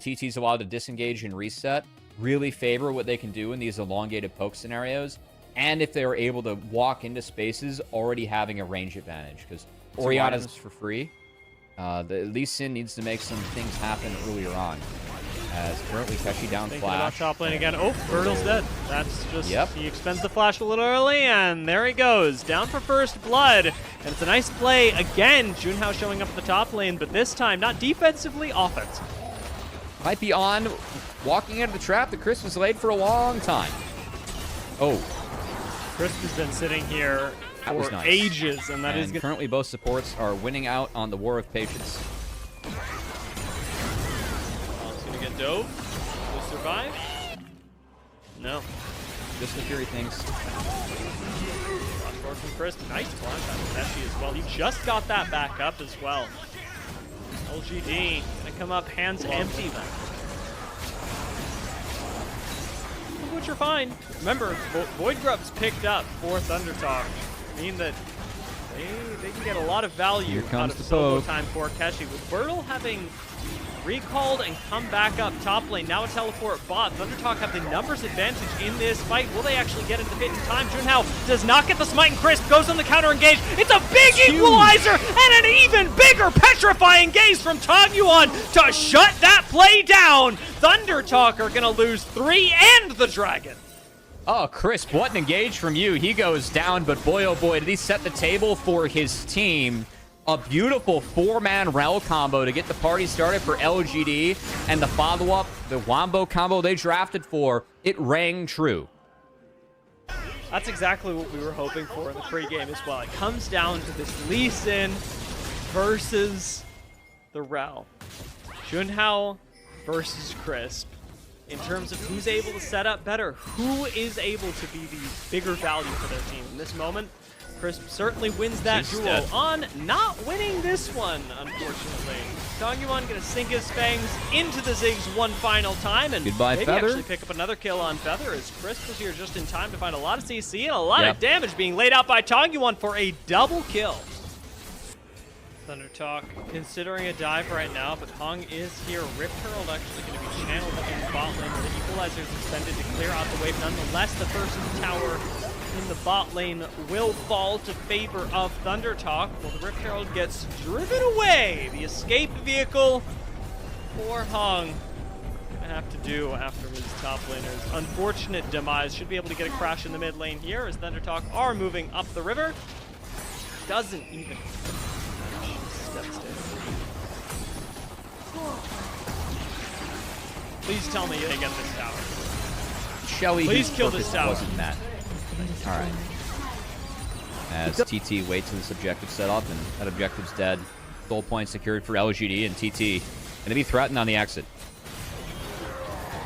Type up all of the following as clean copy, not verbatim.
TT's allowed to disengage and reset, really favor what they can do in these elongated poke scenarios. And if they're able to walk into spaces already having a range advantage, because Orianna's for free. The Lee Sin needs to make some things happen earlier on. As currently Keshi down Thinking flash. about top lane again. Oh, Bertle's dead. That's just, yep. He expends the flash a little early, and there he goes. Down for first blood. And it's a nice play again. Junhao showing up at the top lane, but this time not defensively, offensively. Might be on, walking into the trap that Chris was laid for a long time. Oh. Chris has been sitting here for ages, and that is good. Currently both supports are winning out on the War of Patience. Gonna get dove. Will survive? No. Just the Fury things. Cross forward from Chris. Nice flash out of Keshi as well. He just got that back up as well. LGD gonna come up hands empty then. Which are fine. Remember, Void Grub's picked up for Thundertalk, meaning that they can get a lot of value out of solo time for Keshi. With Bertle having recalled and come back up top lane, now a teleport bot. Thundertalk have the numbers advantage in this fight. Will they actually get into hit in time? Junhao does not get the smite, and Crisp goes on the counter engage. It's a big equalizer and an even bigger petrifying gaze from Tangyuan to shut that play down. Thundertalk are gonna lose 3 and the dragon. Oh, Crisp, what an engage from you. He goes down, but boy, oh boy, did he set the table for his team. A beautiful 4-man Rel combo to get the party started for LGD, and the follow-up, the Wombo combo they drafted for, it rang true. That's exactly what we were hoping for in the pregame as well. It comes down to this Lee Sin versus the Rel. Junhao versus Crisp. In terms of who's able to set up better, who is able to be the bigger value for their team. In this moment, Crisp certainly wins that duel on not winning this one, unfortunately. Tangyuan gonna sink his fangs into the Ziggs one final time, and maybe actually pick up another kill on Feather, as Crisp was here just in time to find a lot of CC and a lot of damage being laid out by Tangyuan for a double kill. Thundertalk considering a dive right now, but Hong is here. Rift Herald actually going to be channeled in bot lane, where the Equalizer is expended to clear out the wave. Nonetheless, the first tower in the bot lane will fall to favor of Thundertalk. Well, the Rift Herald gets driven away. The escape vehicle for Hong gonna have to do after his top laner's unfortunate demise. Should be able to get a crash in the mid lane here, as Thundertalk are moving up the river. Doesn't even. Please tell me they get this tower. Shelly, please kill this tower. Wasn't met. All right. As TT waits in this objective setup, and that objective's dead. Goal point secured for LGD, and TT going to be threatened on the exit.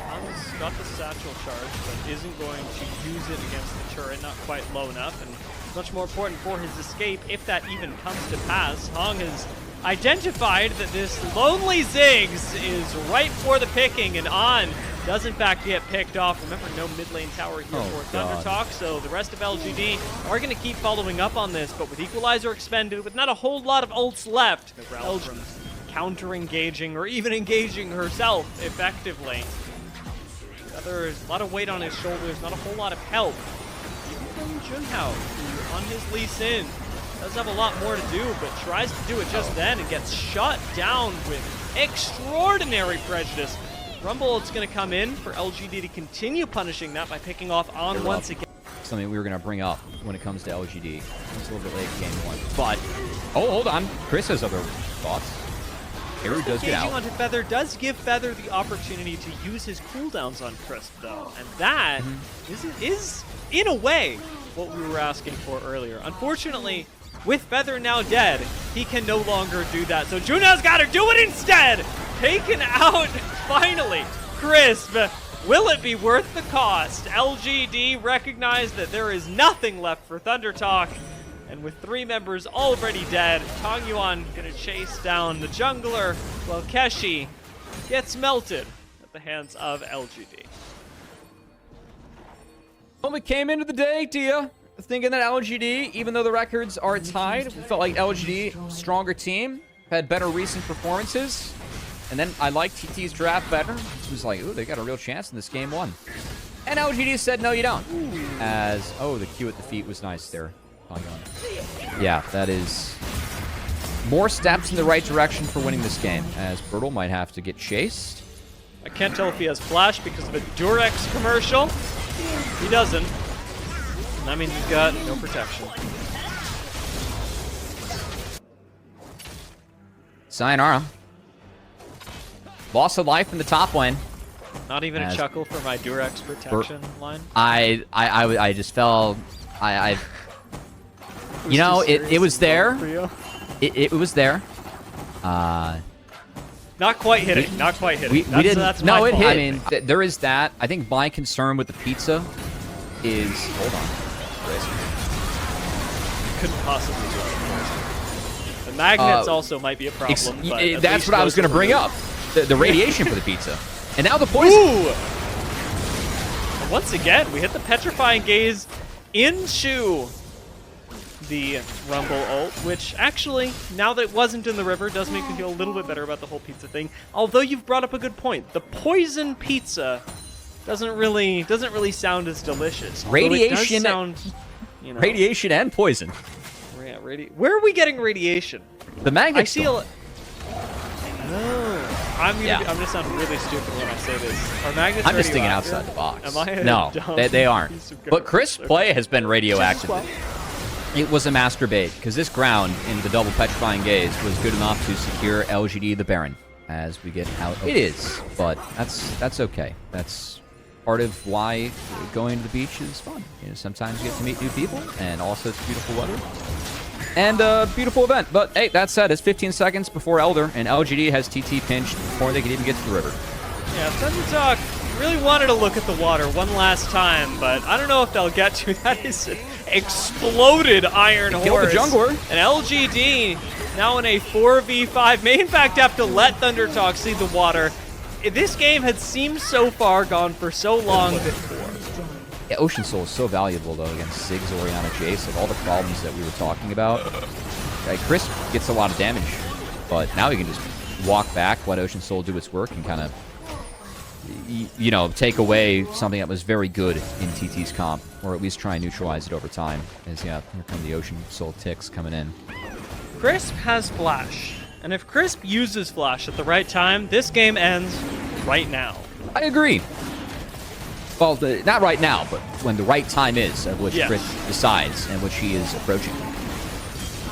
Hong's got the satchel charge, but isn't going to use it against the turret. Not quite low enough, and much more important for his escape, if that even comes to pass. Hong has identified that this lonely Ziggs is ripe for the picking, and On does in fact get picked off. Remember, no mid lane tower here for Thundertalk, so the rest of LGD are going to keep following up on this, but with Equalizer expended, with not a whole lot of ults left, LGD counter-engaging or even engaging herself effectively. There's a lot of weight on his shoulders, not a whole lot of help. Even from Junhao, who on his Lee Sin does have a lot more to do, but tries to do it just then and gets shut down with extraordinary prejudice. Rumble, it's going to come in for LGD to continue punishing that by picking off On once again. Something we were going to bring up when it comes to LGD. It's a little bit late in game one, but oh, hold on. Chris has other thoughts. Haru does get out. Onto Feather does give Feather the opportunity to use his cooldowns on Crisp, though, and that is in a way what we were asking for earlier. Unfortunately, with Feather now dead, he can no longer do that. So Junhao's got to do it instead. Taken out, finally. Crisp, will it be worth the cost? LGD recognize that there is nothing left for Thundertalk. And with 3 members already dead, Tangyuan gonna chase down the jungler, while Keshi gets melted at the hands of LGD. Moment came into the day, Tia, thinking that LGD, even though the records are tied, we felt like LGD, stronger team, had better recent performances. And then I like TT's draft better. It was like, ooh, they got a real chance in this game 1. And LGD said, no, you don't. As, oh, the Q at the feet was nice there. Yeah, that is more steps in the right direction for winning this game, as Bertle might have to get chased. I can't tell if he has flash because of a Durex commercial. He doesn't. And that means he's got no protection. Sayonara. Loss of life in the top lane. Not even a chuckle for my Durex protection line. I just fell. You know, it was there. It was there. Not quite hitting. Not quite hitting. We didn't. That's no, it fault. hit. I mean, there is that. I think my concern with the pizza is. Hold on. Couldn't possibly do it. The magnets also might be a problem. But that's what I was going to bring up. The radiation for the pizza. And now the poison. Ooh! And once again, we hit the petrifying gaze into the Rumble ult, which actually, now that it wasn't in the river, does make me feel a little bit better about the whole pizza thing. Although you've brought up a good point. The poison pizza doesn't really sound as delicious. Radiation, it does sound, you know, radiation and poison. Yeah, where are we getting radiation? The magnet. I see a. Oh, I'm gonna sound really stupid when I say this. Are magnets? I'm just thinking outside the box. Am I? No, they aren't. But Chris' play has been radioactive. It was a masturbate, because this ground in the double petrifying gaze was good enough to secure LGD the Baron as we get out. It is, but that's okay. That's part of why going to the beach is fun. You know, sometimes you get to meet new people, and also it's beautiful weather. And a beautiful event. But hey, that said, it's 15 seconds before Elder, and LGD has TT pinched before they can even get to the river. Yeah, Thundertalk really wanted to look at the water one last time, but I don't know if they'll get to. That is an exploded Iron Horse. Killed the jungler. And LGD now in a 4v5 may in fact have to let Thundertalk see the water. This game had seemed so far gone for so long before. Yeah, Ocean Soul is so valuable, though, against Ziggs, Orianna, Jace, of all the problems that we were talking about. Chris gets a lot of damage, but now he can just walk back, let Ocean Soul do its work, and kind of, you know, take away something that was very good in TT's comp, or at least try and neutralize it over time. As, yeah, here come the Ocean Soul ticks coming in. Crisp has Flash, and if Crisp uses Flash at the right time, this game ends right now. I agree. Well, not right now, but when the right time is, at which Chris decides, and which he is approaching.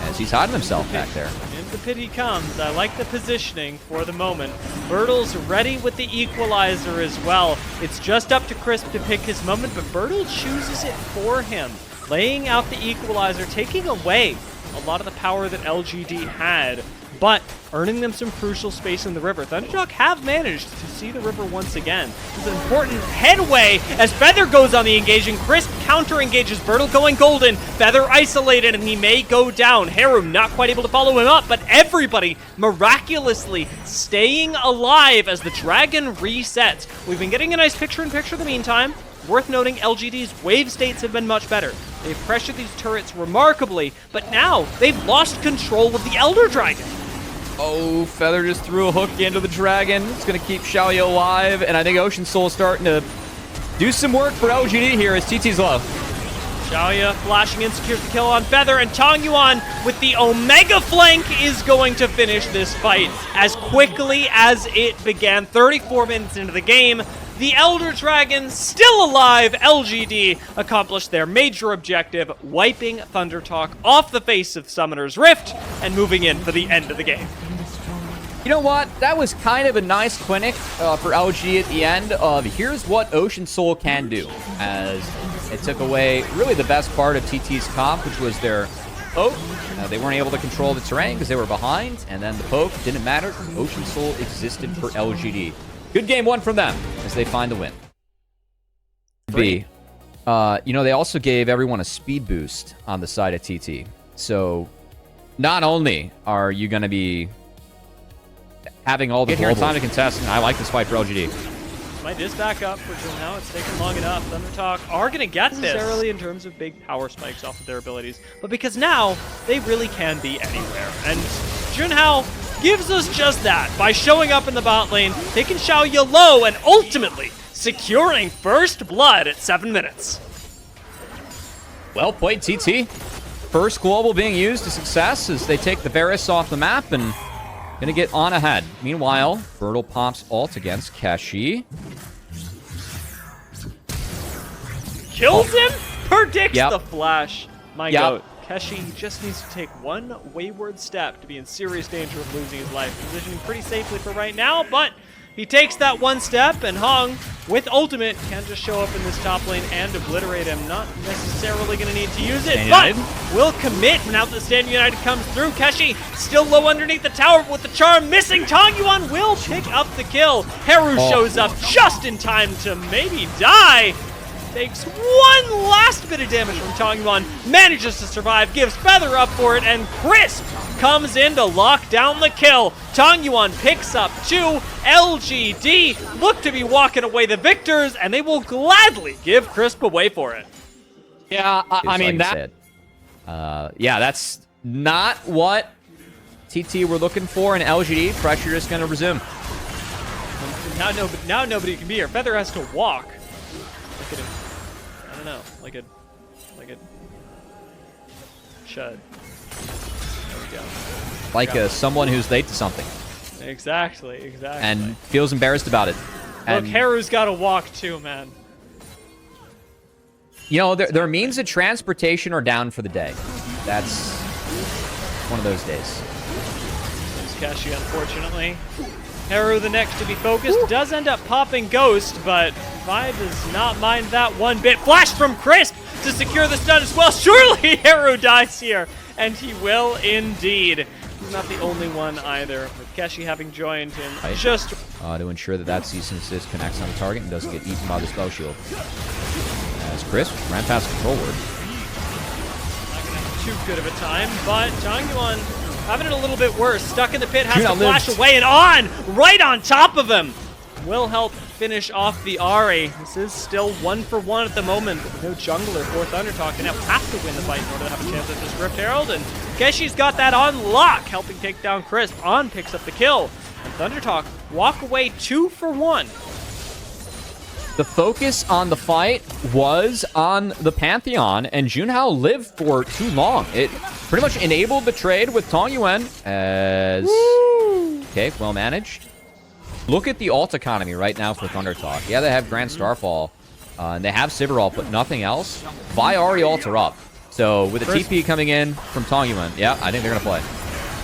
As he's hiding himself back there. In the pit he comes. I like the positioning for the moment. Bertle's ready with the equalizer as well. It's just up to Crisp to pick his moment, but Bertle chooses it for him. Laying out the equalizer, taking away a lot of the power that LGD had, but earning them some crucial space in the river. Thundertalk have managed to see the river once again. It's an important headway as Feather goes on the engaging. Crisp counter-engages. Bertle going golden. Feather isolated, and he may go down. Harum not quite able to follow him up, but everybody miraculously staying alive as the dragon resets. We've been getting a nice picture-in-picture in the meantime. Worth noting, LGD's wave states have been much better. They've pressured these turrets remarkably, but now they've lost control of the Elder Dragon. Oh, Feather just threw a hook into the dragon. It's going to keep Xiaoya alive, and I think Ocean Soul is starting to do some work for LGD here as TT's low. Xiaoya flashing in, secures the kill on Feather, and Tong Yuan with the Omega flank is going to finish this fight as quickly as it began. 34 minutes into the game, the Elder Dragon still alive. LGD accomplished their major objective, wiping Thundertalk off the face of Summoner's Rift and moving in for the end of the game. You know what? That was kind of a nice clinic for LG at the end of here's what Ocean Soul can do, as it took away really the best part of TT's comp, which was their poke. They weren't able to control the terrain because they were behind, and then the poke didn't matter. Ocean Soul existed for LGD. Good game one from them as they find the win. B. You know, they also gave everyone a speed boost on the side of TT. So not only are you going to be having all the get here in time to contest, and I like this fight for LGD. Might is back up for Jun now. It's taken long enough. Thundertalk are going to get this necessarily in terms of big power spikes off of their abilities, but because now they really can be anywhere. And Junhao gives us just that. By showing up in the bot lane, taking Xiao low and ultimately securing first blood at 7 minutes. Well played, TT. First global being used to success as they take the Varus off the map and gonna get on ahead. Meanwhile, Bertle pops ult against Keshi. Kills him? Predicts Yep. the flash. My Yep. goat. Keshi just needs to take one wayward step to be in serious danger of losing his life. Positioning pretty safely for right now, but he takes that one step, and Hong, with ultimate, can just show up in this top lane and obliterate him. Not necessarily going to need to use it, Stand but United. will commit now that the Stand United comes through. Keshi still low underneath the tower with the charm missing. Tangyuan will pick up the kill. Heru shows up just in time to maybe die. Takes one last bit of damage from Tangyuan, manages to survive, gives Feather up for it, and Crisp comes in to lock down the kill. Tangyuan picks up 2. LGD look to be walking away the victors, and they will gladly give Crisp away for it. Yeah, I mean, like yeah, that's not what TT were looking for, and LGD pressure is going to resume. Now nobody can be here. Feather has to walk. Look at him. I don't know. Like it should. There we go. Like someone who's late to something Exactly. and feels embarrassed about it. Look, And, Heru's got to walk too, man. you know, their means of transportation are down for the day. That's one of those days. There's Keshi, unfortunately. Heru, the next to be focused, does end up popping Ghost, but Vi does not mind that one bit. Flash from Crisp to secure the stun as well. Surely Heru dies here, and he will indeed. He's not the only one either, with Keshi having joined him Right. just... To ensure that that cease and desist connects on the target and doesn't get eaten by the spell shield. As Chris ran past control ward. Not gonna have too good of a time, but Tangyuan having it a little bit worse. Stuck in the pit, has Juno to flash lived. away and on! Right on top of him! Will help finish off the Ahri. This is still 1-for-1 at the moment. No jungler for Thundertalk. They now have to win the fight in order to have a chance at this Rift Herald, and Keshi's got that on lock, helping take down Crisp. On picks up the kill, and Thundertalk walk away 2-for-1. The focus on the fight was on the Pantheon, and Junhao lived for too long. It pretty much enabled the trade with Tangyuan as... Woo! Okay, well managed. Look at the ult economy right now for Thundertalk. Yeah, they have Grand Starfall, and they have Sivir ult, but nothing else. Vi already ult are up. So with a TP coming in from Tangyuan, yeah, I think they're going to play.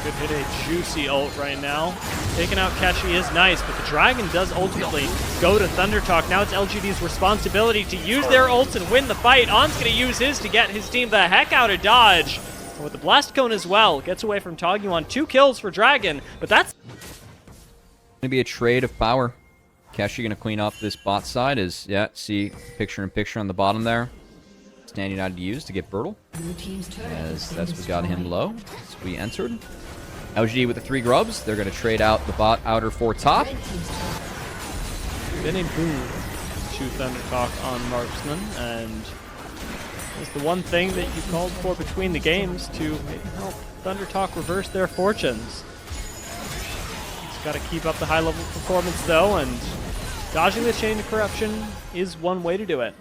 Could hit a juicy ult right now. Taking out Keshi is nice, but the Dragon does ultimately go to Thundertalk. Now it's LGD's responsibility to use their ults and win the fight. On's going to use his to get his team the heck out of dodge. And with the Blast Cone as well, gets away from Tangyuan. 2 kills for Dragon, but that's... Going to be a trade of power. Keshi going to clean up this bot side as, yeah, see picture-in-picture on the bottom there. Stand United to use to get Bertle, as that's what got him low as we entered. LGD with the 3 grubs. They're going to trade out the bot outer for top. Been a boon to Thundertalk on Marksman, and it's the one thing that you called for between the games to maybe help Thundertalk reverse their fortunes. He's got to keep up the high-level performance, though, and dodging the chain of corruption is one way to do it.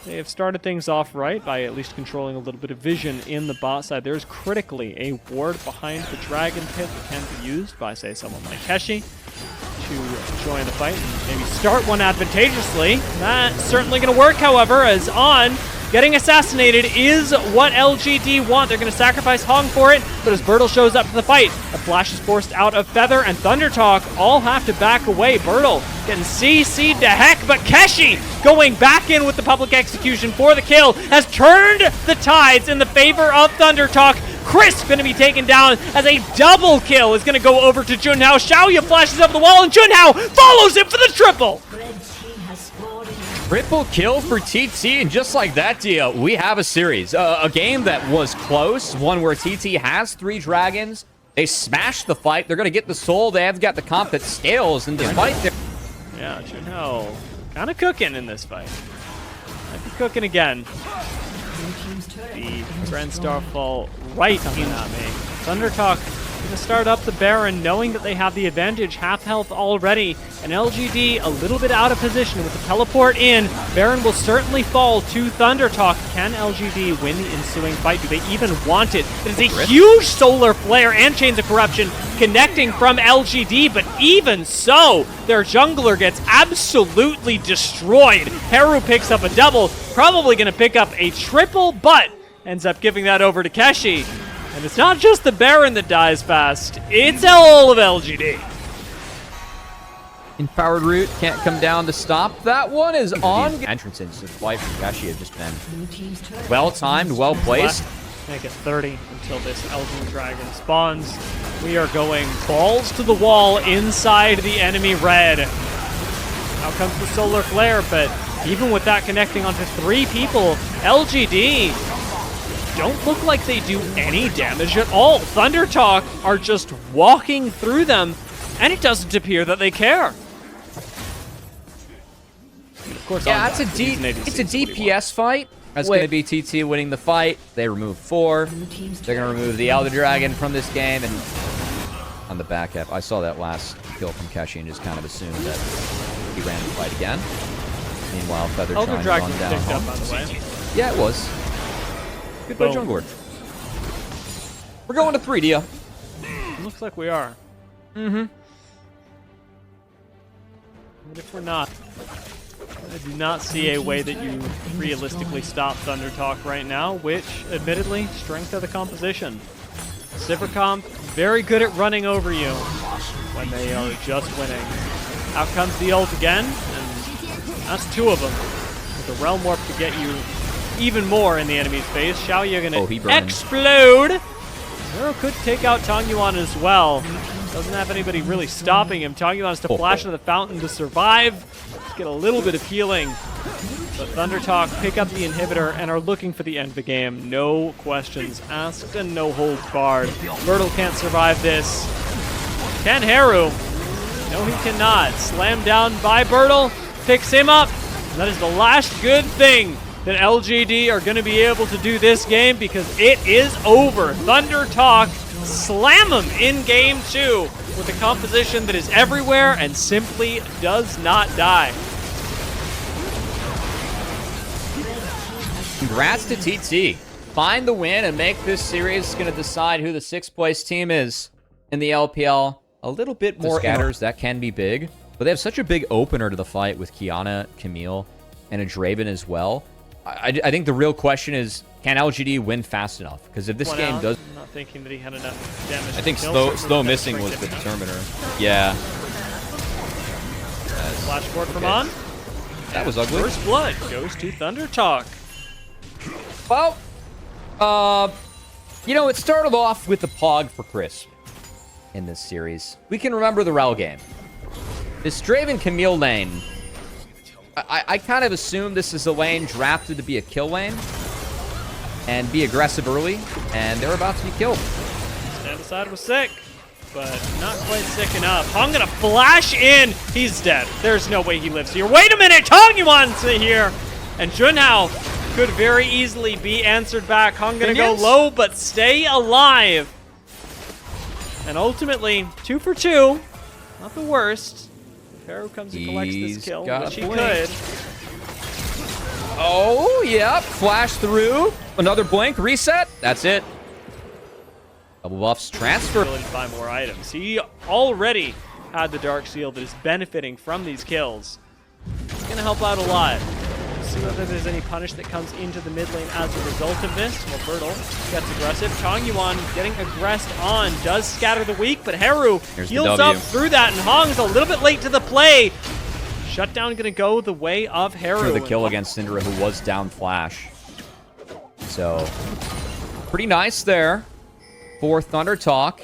They have started things off right by at least controlling a little bit of vision in the bot side. There's critically a ward behind the Dragon Pit that can be used by, say, someone like Keshi to join the fight and maybe start one advantageously. That's certainly going to work, however, as On getting assassinated is what LGD want. They're going to sacrifice Hong for it, but as Bertle shows up to the fight, a flash is forced out of Feather, and Thundertalk all have to back away. Bertle getting CC'd to heck, but Keshi going back in with the public execution for the kill has turned the tides in the favor of Thundertalk. Chris going to be taken down as a double kill is going to go over to Junhao. Xiaoya flashes up the wall, and Junhao follows him for the triple. Triple kill for TT, and just like that, Dia, we have a series. A game that was close, one where TT has 3 dragons. They smashed the fight. They're going to get the soul. They have got the comp that scales, and despite their... Yeah, Junhao kind of cooking in this fight. Might be cooking again. The Grand Starfall right in me. ThunderTalk going to start up the Baron, knowing that they have the advantage, half health already, and LGD a little bit out of position with the teleport in. Baron will certainly fall to ThunderTalk. Can LGD win the ensuing fight? Do they even want it? It is a huge solar flare and Chains of Corruption connecting from LGD, but even so, their jungler gets absolutely destroyed. Haru picks up a double, probably going to pick up a triple, but ends up giving that over to Keshi. And it's not just the Baron that dies fast, it's all of LGD. Empowered Root can't come down to stop. That one is on. Entrance into the flight from Keshi have just been well-timed, well-placed. Make it 30 until this Elden Dragon spawns. We are going balls to the wall inside the enemy red. Out comes the Solar Flare, but even with that connecting onto 3 people, LGD don't look like they do any damage at all. ThunderTalk are just walking through them, and it doesn't appear that they care. Of course, yeah, it's a DPS fight. That's going to be TT winning the fight. They remove 4. They're going to remove the Elder Dragon from this game, and on the back half, I saw that last kill from Keshi and just kind of assumed that he ran the fight again. Meanwhile, Feather Elder trying Dragon to run picked down. up, by the way. Yeah, it was. Good play, Jungord. We're going to 3, Dia. Looks like we are. Mm-hmm. But if we're not, I do not see a way that you realistically stop ThunderTalk right now, which, admittedly, strength of the composition. Civercomp, very good at running over you when they are just winning. Out comes the ult again, and that's 2 of them. With the Realm Warp to get you even more in the enemy's face. Xiaoya gonna explode. Zero could take out Tangyuan as well. Doesn't have anybody really stopping him. Tangyuan has to flash into the fountain to survive. Just get a little bit of healing. But ThunderTalk pick up the inhibitor and are looking for the end of the game. No questions asked and no holds barred. Bertle can't survive this. Can Haru? No, he cannot. Slammed down by Bertle. Picks him up. And that is the last good thing that LGD are going to be able to do this game, because it is over. ThunderTalk slam them in game 2 with a composition that is everywhere and simply does not die. Congrats to TT. Find the win and make this series. It's going to decide who the 6th place team is in the LPL. A little bit more scatters, that can be big. But they have such a big opener to the fight with Kiana, Camille, and a Draven as well. I think the real question is, can LGD win fast enough? Because if this game does... I'm not thinking that he had enough damage. I think slow missing was the determiner. Yeah. Flash forward from On. That was ugly. First blood goes to ThunderTalk. Well, you know, it started off with the Pog for Chris in this series. We can remember the Rel game. This Draven Camille lane, I kind of assume this is a lane drafted to be a kill lane and be aggressive early, and they're about to be killed. Stand aside was sick, but not quite sick enough. Hong gonna flash in. He's dead. There's no way he lives here. Wait a minute, Tangyuan's here, and Junhao could very easily be answered back. Hong gonna go low, but stay alive. And ultimately, 2 for 2. Not the worst. Haru comes and collects this kill, which he could. Oh, yep. Flash through. Another blink. Reset. That's it. Double buffs. Transfer. Ability to buy more items. He already had the Dark Seal that is benefiting from these kills. It's going to help out a lot. See whether there's any punish that comes into the mid lane as a result of this. Well, Bertle gets aggressive. Tangyuan getting aggressed on. Does scatter the weak, but Haru heals up through that, and Hong's a little bit late to the play. Shutdown going to go the way of Haru. For the kill against Syndra, who was down flash. So, pretty nice there for ThunderTalk.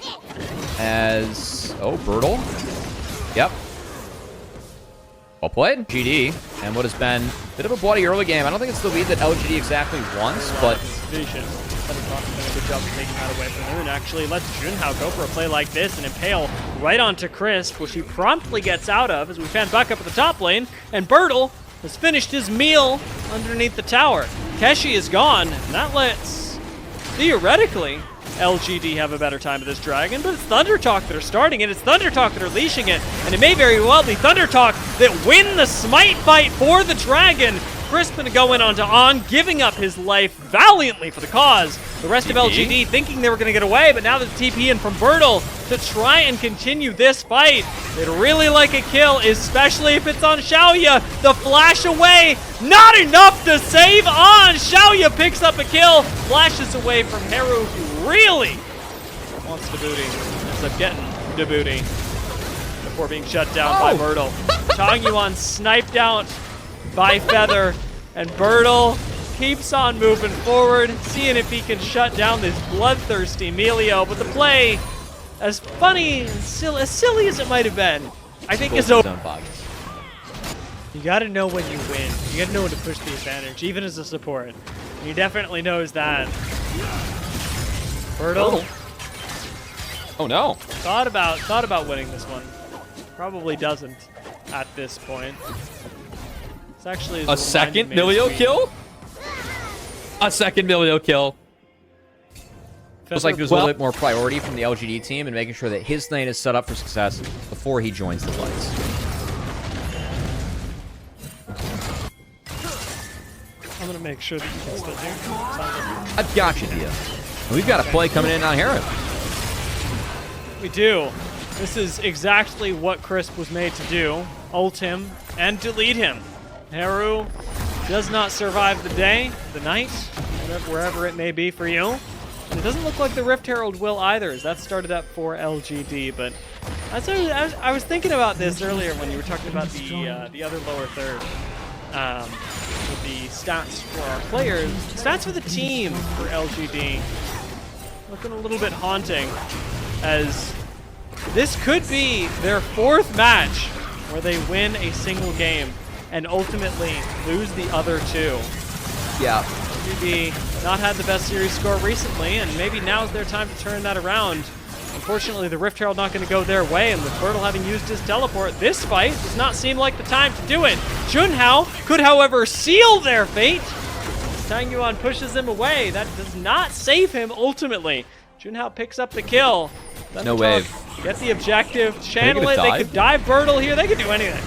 As, oh, Bertle. Yep. Well played, GD, and what has been a bit of a bloody early game. I don't think it's the lead that LGD exactly wants, but... Vision. ThunderTalk doing a good job of taking that away from him, and actually lets Junhao go for a play like this and impale right onto Crisp, which he promptly gets out of as we fan back up at the top lane, and Bertle has finished his meal underneath the tower. Keshi is gone, and that lets, theoretically, LGD have a better time of this dragon, but it's ThunderTalk that are starting it. It's ThunderTalk that are leashing it, and it may very well be ThunderTalk that win the smite fight for the dragon. Chris gonna go in onto On, giving up his life valiantly for the cause. The rest of LGD thinking they were gonna get away, but now there's TP in from Bertle to try and continue this fight. They'd really like a kill, especially if it's on Xiaoya. The flash away, not enough to save On. Xiaoya picks up a kill, flashes away from Heru, who really wants the booty. Ends up getting the booty before being shut down by Bertle. Changyuan sniped out by Feather, and Bertle keeps on moving forward, seeing if he can shut down this bloodthirsty Melio. But the play, as funny and silly as it might have been, I think is over. You gotta know when you win. You gotta know when to push the advantage, even as a support. And he definitely knows that. Bertle. Oh no. Thought about winning this one. Probably doesn't at this point. It's actually a second Melio kill? A second Melio kill. Feels like there's a little bit more priority from the LGD team and making sure that his lane is set up for success before he joins the fights. I'm gonna make sure that you can still do. I've got you, Dia. We've got a play coming in on Heron. We do. This is exactly what Crisp was made to do. Ult him and delete him. Heru does not survive the day, the night, wherever it may be for you. And it doesn't look like the Rift Herald will either, as that started up for LGD. But I was thinking about this earlier when you were talking about the other lower third. With the stats for our players. Stats for the team for LGD. Looking a little bit haunting, as this could be their 4th match where they win a single game and ultimately lose the other 2. Yeah. GD not had the best series score recently, and maybe now's their time to turn that around. Unfortunately, the Rift Herald not going to go their way, and with Bertle having used his teleport, this fight does not seem like the time to do it. Junhao could, however, seal their fate. Changyuan pushes him away. That does not save him ultimately. Junhao picks up the kill. No wave. Get the objective, channel it. They could dive Bertle here. They could do anything.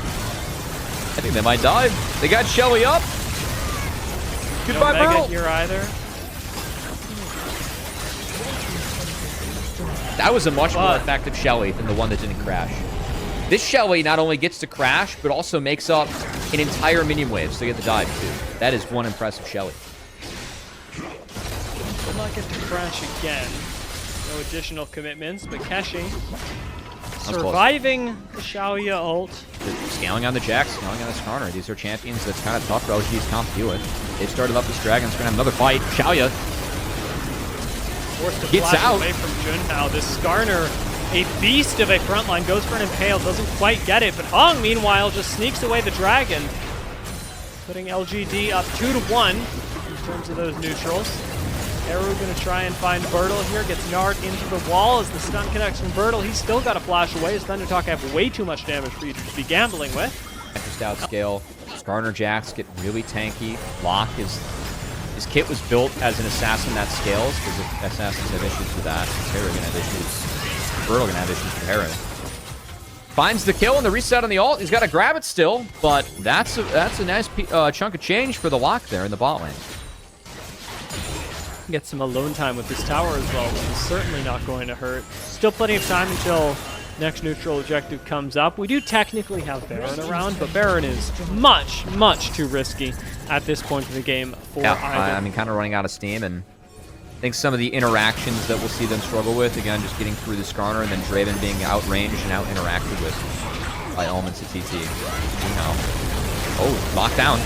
I think they might dive. They got Shelly up. Goodbye, no Mega Bertle. here either. That was a much more effective Shelly than the one that didn't crash. This Shelly not only gets to crash, but also makes up an entire minion wave, so you get the dive too. That is one impressive Shelly. Will not get to crash again. No additional commitments, but Keshi surviving the Xiaoya ult. Scaling on the Jax, scaling on the Skarner. These are champions that's kind of tough for LGD's comp to deal with. They've started up this dragon. It's going to have another fight. Xiaoya forced to gets flash out. Away from Junhao. This Skarner, a beast of a frontline, goes for an Impale, doesn't quite get it, but Hong, meanwhile, just sneaks away the dragon, putting LGD up 2-1 in terms of those neutrals. Heru gonna try and find Bertle here, gets Nard into the wall as the stun connects from Bertle. He's still got a flash away. His ThunderTalk have way too much damage for you to be gambling with. Just out scale. Skarner Jax get really tanky. Locke is... His kit was built as an assassin that scales, because if assassins have issues with that, Heru gonna have issues. Bertle gonna have issues with Heru. Finds the kill and the reset on the ult. He's got to grab it still, but that's a nice chunk of change for the Locke there in the bot lane. Get some alone time with this tower as well, which is certainly not going to hurt. Still plenty of time until next neutral objective comes up. We do technically have Baron around, but Baron is much, much too risky at this point in the game for either. I mean, kind of running out of steam, and I think some of the interactions that we'll see them struggle with, again, just getting through the Skarner and then Draven being outranged and out-interacted with by elements of TT. You know. Oh, lockdown.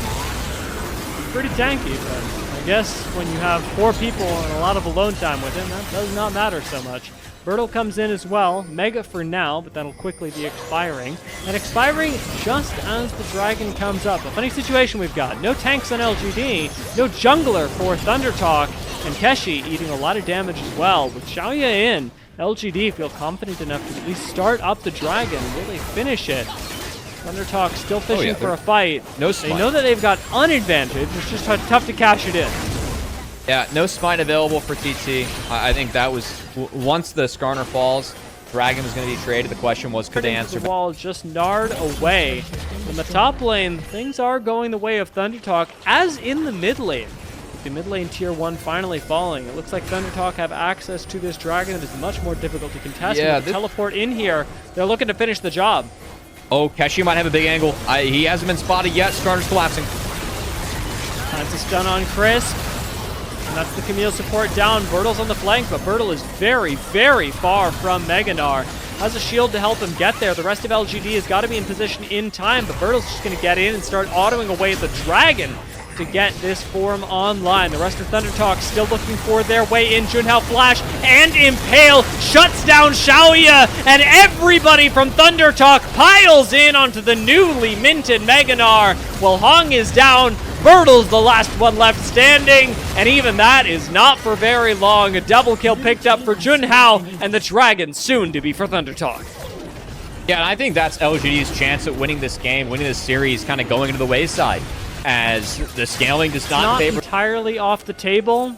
Pretty tanky, but I guess when you have 4 people and a lot of alone time with him, that does not matter so much. Bertle comes in as well, Mega for now, but that'll quickly be expiring. And expiring just as the dragon comes up. A funny situation we've got. No tanks on LGD, no jungler for ThunderTalk, and Keshi eating a lot of damage as well. With Xiaoya in, LGD feel confident enough to at least start up the dragon and really finish it. ThunderTalk still fishing for a fight. No They know that they've got an advantage. It's just tough to cash it in. Yeah, no spine available for TT. I think that was once the Skarner falls, Dragon was going to be traded. The question was, could they answer? The wall just gnarred away. In the top lane, things are going the way of ThunderTalk, as in the mid lane. The mid lane tier 1 finally falling. It looks like ThunderTalk have access to this Dragon. It is much more difficult to contest. Yeah, teleport in here. They're looking to finish the job. Oh, Keshi might have a big angle. He hasn't been spotted yet. Skarner's collapsing. Time to stun on Crisp. And that's the Camille support down. Bertle's on the flank, but Bertle is very, very far from Meganar. Has a shield to help him get there. The rest of LGD has got to be in position in time, but Bertle's just going to get in and start autoing away the Dragon to get this form online. The rest of ThunderTalk still looking for their way in. Junhao Flash and Impale shuts down Xiaoya, and everybody from ThunderTalk piles in onto the newly minted Meganar. While Hong is down, Bertle's the last one left standing, and even that is not for very long. A double kill picked up for Junhao, and the Dragon soon to be for ThunderTalk. Yeah, and I think that's LGD's chance at winning this game, winning this series, kind of going into the wayside, as the scaling does not favor. Entirely off the table.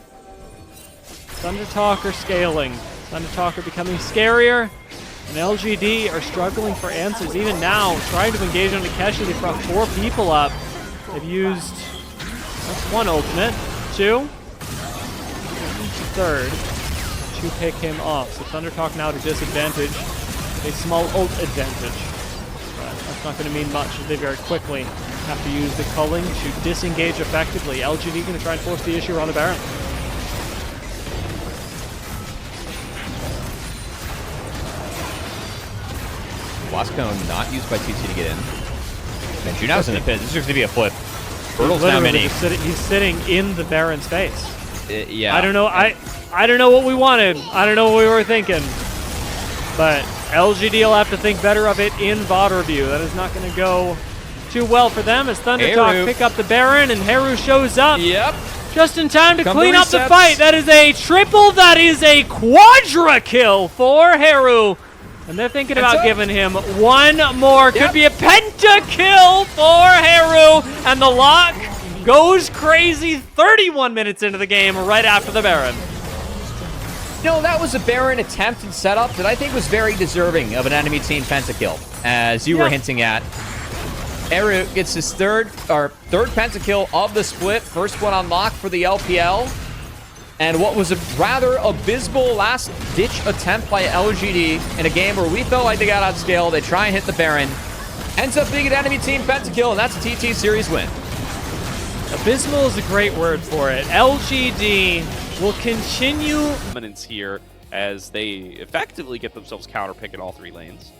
ThunderTalk are scaling. ThunderTalk are becoming scarier, and LGD are struggling for answers. Even now, trying to engage on Akeshi, they brought 4 people up. They've used, that's 1 ultimate, 2, third, to pick him off. So ThunderTalk now to disadvantage, a small ult advantage. But that's not going to mean much, as they very quickly have to use the culling to disengage effectively. LGD going to try and force the issue on the Baron. Blast Cone not used by TT to get in. And Junao's in the pit. This is going to be a flip. Bertle's now mini. He's sitting in the Baron's face. Yeah. I don't know. I don't know what we wanted. I don't know what we were thinking. But LGD will have to think better of it in VOD review. That is not going to go too well for them as ThunderTalk pick up the Baron, and Heru shows up. Yep. Just in time to clean up the fight. That is a triple. That is a quadra kill for Heru. And they're thinking about giving him 1 more. Could be a pentakill for Heru. And the lock goes crazy 31 minutes into the game right after the Baron. No, that was a Baron attempt and setup that I think was very deserving of an enemy team pentakill, as you were hinting at. Heru gets his third pentakill of the split. First one unlocked for the LPL. And what was a rather abysmal last-ditch attempt by LGD in a game where we felt like they got outscaled. They try and hit the Baron. Ends up being an enemy team pentakill, and that's a TT series win. Abysmal is a great word for it. LGD will continue dominance here as they effectively get themselves counter-pick in all 3 lanes.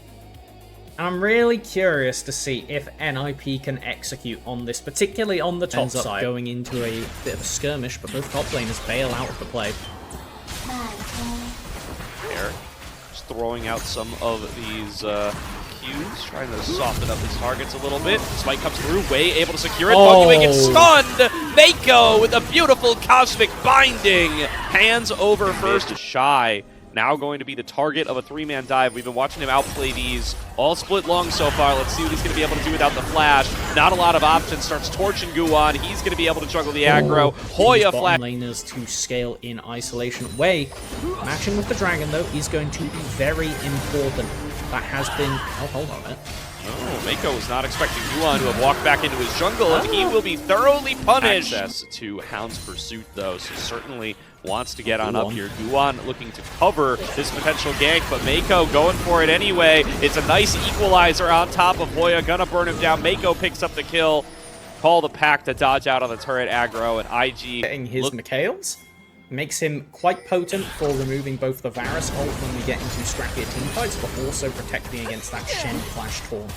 I'm really curious to see if NIP can execute on this, particularly on the top side. Going into a bit of a skirmish, but both top laners bail out of the play. There, just throwing out some of these Qs, trying to soften up his targets a little bit. Spike comes through, Way able to secure it. Buggy gets stunned. Mako with a beautiful cosmic binding. Hands over first. Shy. Now going to be the target of a 3-man dive. We've been watching him outplay these all split long so far. Let's see what he's going to be able to do without the flash. Not a lot of options. Starts torching Guan. He's going to be able to juggle the aggro. Hoya flash. Laners to scale in isolation. Way matching with the Dragon though is going to be very important. That has been. Oh, hold on a minute. Oh, Mako was not expecting Guan to have walked back into his jungle, and he will be thoroughly punished. Access to Hound's Pursuit, though, so certainly wants to get on up here. Guan looking to cover this potential gank, but Mako going for it anyway. It's a nice equalizer on top of Hoya, gonna burn him down. Mako picks up the kill. Call the pack to dodge out on the turret aggro, and IG getting his Mikhails makes him quite potent for removing both the Varus ult when we get into scrappier teamfights, but also protecting against that Shen Flash Taunt.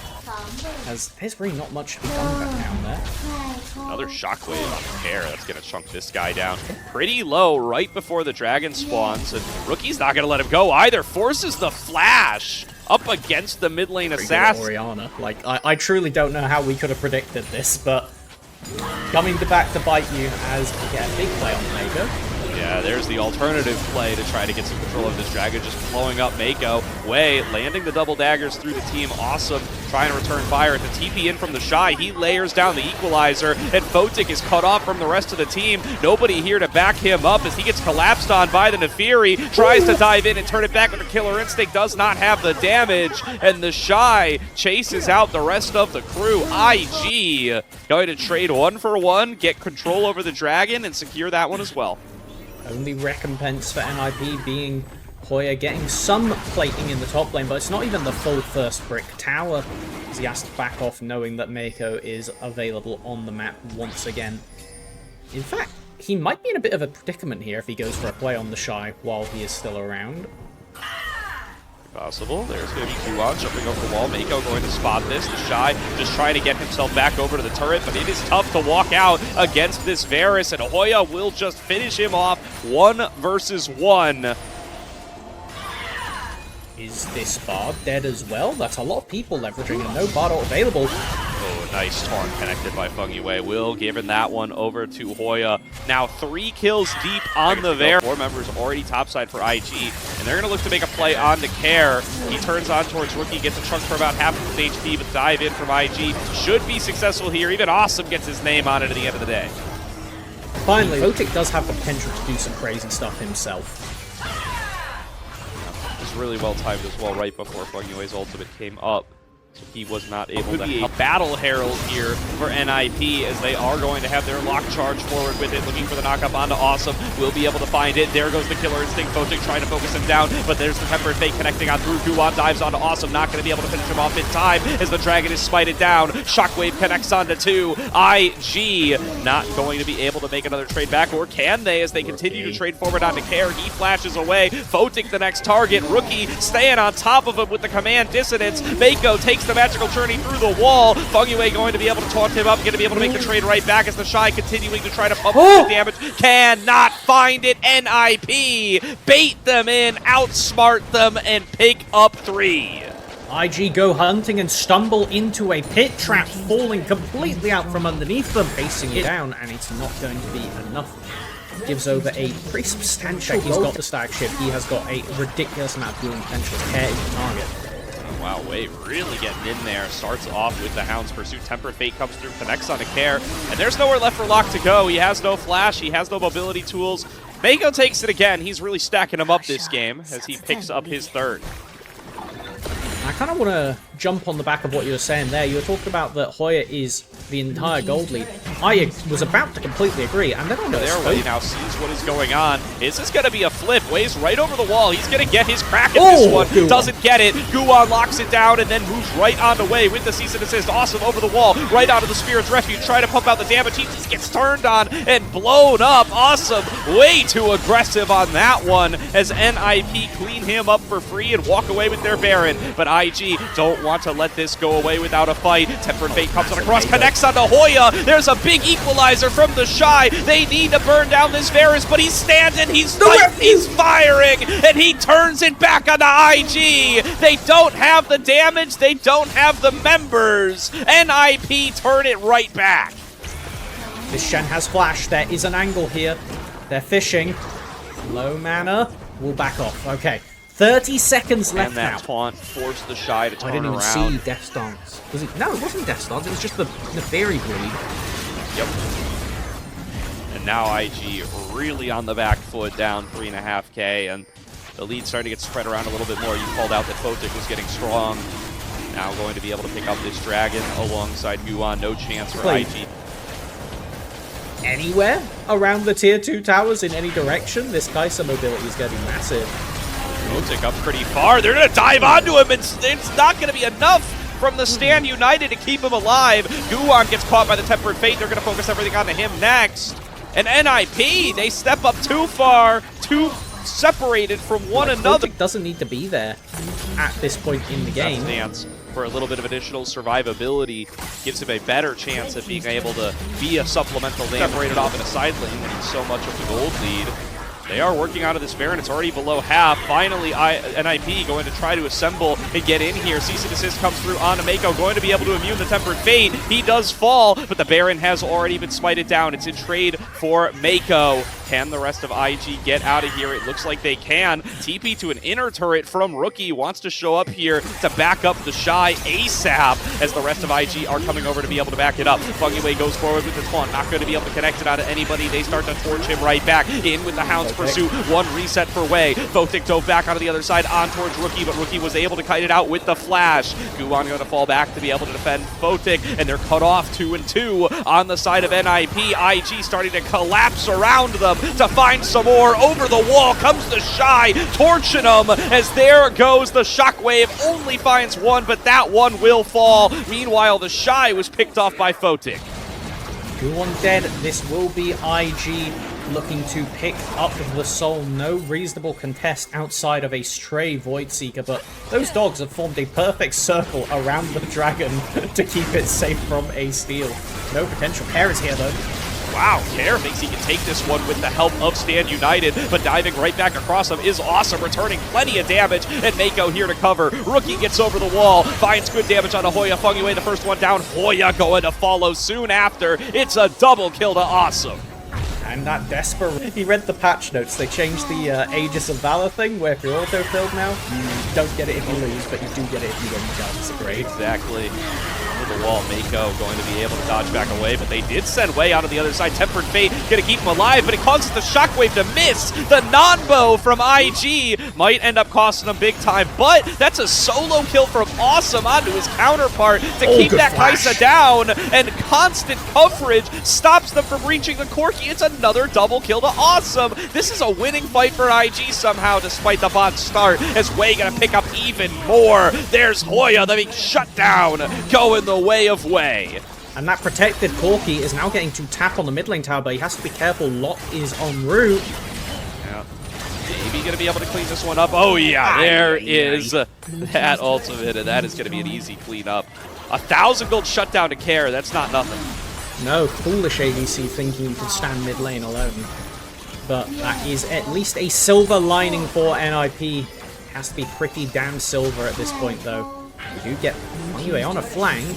As there's really not much to be done back down there. Another shockwave on the pair. That's going to chunk this guy down pretty low right before the Dragon spawns. And Rookie's not going to let him go either. Forces the flash up against the mid lane assassin. Orianna. Like, I truly don't know how we could have predicted this, but coming back to bite you as we get a big play on Mako. Yeah, there's the alternative play to try to get some control of this dragon, just blowing up Mako. Wei landing the double daggers through the team. Awesome. Trying to return fire. The TP in from the Shy. He layers down the equalizer, and Photic is cut off from the rest of the team. Nobody here to back him up as he gets collapsed on by the Nefiri. Tries to dive in and turn it back with a Killer Instinct. Does not have the damage, and the Shy chases out the rest of the crew. IG going to trade 1-for-1, get control over the dragon, and secure that one as well. Only recompense for NIP being Hoya getting some plating in the top lane, but it's not even the full first brick tower, as he has to back off knowing that Mako is available on the map once again. In fact, he might be in a bit of a predicament here if he goes for a play on the Shy while he is still around. Possible. There's going to be Guan jumping over the wall. Mako going to spot this. The Shy just trying to get himself back over to the turret, but it is tough to walk out against this Varus, and Hoya will just finish him off 1 versus 1. Is this Bard dead as well? That's a lot of people leveraging and no Bard available. Oh, nice torn connected by Wei. Will giving that one over to Hoya. Now 3 kills deep on the Varus. 4 members already topside for IG, and they're going to look to make a play on the Care. He turns on towards Rookie, gets a chunk for about half of his HP, but dive in from IG should be successful here. Even Awesome gets his name on it at the end of the day. Finally, Photic does have the potential to do some crazy stuff himself. Really well timed as well right before Wei's ultimate came up. So he was not able to be a battle herald here for NIP, as they are going to have their lock charge forward with it, looking for the knockup onto Awesome. Will be able to find it. There goes the Killer Instinct. Photic trying to focus him down, but there's the Tempered Fate connecting on through. Guan dives onto Awesome, not going to be able to finish him off in time as the Dragon is smited down. Shockwave connects onto 2. IG not going to be able to make another trade back, or can they, as they continue to trade forward onto Care. He flashes away. Photic the next target. Rookie staying on top of him with the command dissonance. Mako takes the magical journey through the wall. Wei going to be able to taunt him up, going to be able to make the trade right back as the Shy continuing to try to pump the damage. Cannot find it. NIP bait them in, outsmart them, and pick up 3. IG go hunting and stumble into a pit trap, falling completely out from underneath them, pacing it down, and it's not going to be enough. Gives over a pretty substantial. He's got the stack shift. He has got a ridiculous amount of healing potential. Care is the target. Wow, Wei really getting in there. Starts off with the Hound's Pursuit. Tempered Fate comes through, connects on a Care, and there's nowhere left for Locke to go. He has no flash, he has no mobility tools. Mako takes it again. He's really stacking him up this game as he picks up his 3rd. I kind of want to jump on the back of what you were saying there. You were talking about that Hoya is the entire gold lead. I was about to completely agree, and then on Wei now sees what is going on. Is this going to be a flip? Wei's right over the wall. He's going to get his crack at this one. Guan doesn't get it. Guan locks it down and then moves right on the Wei with the cease and desist. Awesome over the wall, right onto the Spirit's Refuge. Try to pump out the damage. He just gets turned on and blown up. Awesome. Way too aggressive on that one as NIP clean him up for free and walk away with their Baron. But IG don't want to let this go away without a fight. Tempered Fate comes on across, connects onto Hoya. There's a big equalizer from the Shy. They need to burn down this Varus, but he's standing, he's firing, and he turns it back onto IG. They don't have the damage, they don't have the members. NIP turn it right back. This Shen has flash. There is an angle here. They're fishing. Low mana. We'll back off. Okay. 30 seconds left and that now. Taunt forced the Shy to turn I didn't even around. see Death Stance. Was it? No, it wasn't Death Stance. It was just the Fairy Bleed. Yep. And now IG really on the back foot, down 3.5k, and the lead starting to get spread around a little bit more. You called out that Photic was getting strong. Now going to be able to pick up this Dragon alongside Guan. No chance for IG. Anywhere around the tier 2 towers in any direction, this Kai'Sa mobility is going to be massive. Photic up pretty far. They're going to dive onto him, and it's not going to be enough from the Stand United to keep him alive. Guan gets caught by the Tempered Fate. They're going to focus everything onto him next. And NIP, they step up too far, too separated from one another. Photic doesn't need to be there at this point in the game. Stance for a little bit of additional survivability gives him a better chance of being able to be a supplemental lane. Separated off in a side lane when he's so much of the gold lead. They are working out of this Baron. It's already below half. Finally, NIP going to try to assemble and get in here. Cease and desist comes through on Mako, going to be able to immune the Tempered Fate. He does fall, but the Baron has already been smited down. It's in trade for Mako. Can the rest of IG get out of here? It looks like they can. TP to an inner turret from Rookie. Wants to show up here to back up the Shy ASAP as the rest of IG are coming over to be able to back it up. Fungiway goes forward with the taunt. Not going to be able to connect it out of anybody. They start to torch him right back. In with the Hound's Pursuit. One reset for Wei. Photic dove back onto the other side on towards Rookie, but Rookie was able to kite it out with the flash. Guan going to fall back to be able to defend Photic, and they're cut off 2-2 on the side of NIP. IG starting to collapse around them to find some more. Over the wall comes the Shy, torching them as there goes the Shockwave. Only finds one, but that one will fall. Meanwhile, the Shy was picked off by Photic. Guan dead. This will be IG looking to pick up the soul. No reasonable contest outside of a stray Voidseeker, but those dogs have formed a perfect circle around the dragon to keep it safe from a steal. No potential. Care is here, though. Wow, Care thinks he can take this one with the help of Stand United, but diving right back across him is awesome, returning plenty of damage, and Mako here to cover. Rookie gets over the wall, finds good damage on a Hoya. Fungiway the first one down. Hoya going to follow soon after. It's a double kill to Awesome. And that desperate. He read the patch notes. They changed the Aegis of Valor thing, where if you're auto-filled now, you don't get it if you lose, but you do get it if you win. That's great. Exactly. The wall, Mako going to be able to dodge back away, but they did send Wei out on the other side. Tempered Fate gonna keep him alive, but it causes the Shockwave to miss. The non-bow from IG might end up costing him big time, but that's a solo kill from Awesome onto his counterpart to keep that Kai'Sa down, and constant coverage stops them from reaching the Corki. It's another double kill to Awesome. This is a winning fight for IG somehow, despite the bot start, as Wei gonna pick up even more. There's Hoya, the big shutdown, going the way of Wei. And that protected Corki is now getting to tap on the mid lane tower, but he has to be careful. Lot is en route. Yeah. Maybe going to be able to clean this one up. Oh yeah, there is that ultimate, and that is going to be an easy clean up. 1,000 gold shutdown to Care, that's not nothing. No, foolish ADC thinking you could stand mid lane alone. But that is at least a silver lining for NIP. Has to be pretty damn silver at this point, though. We do get anyway on a flank.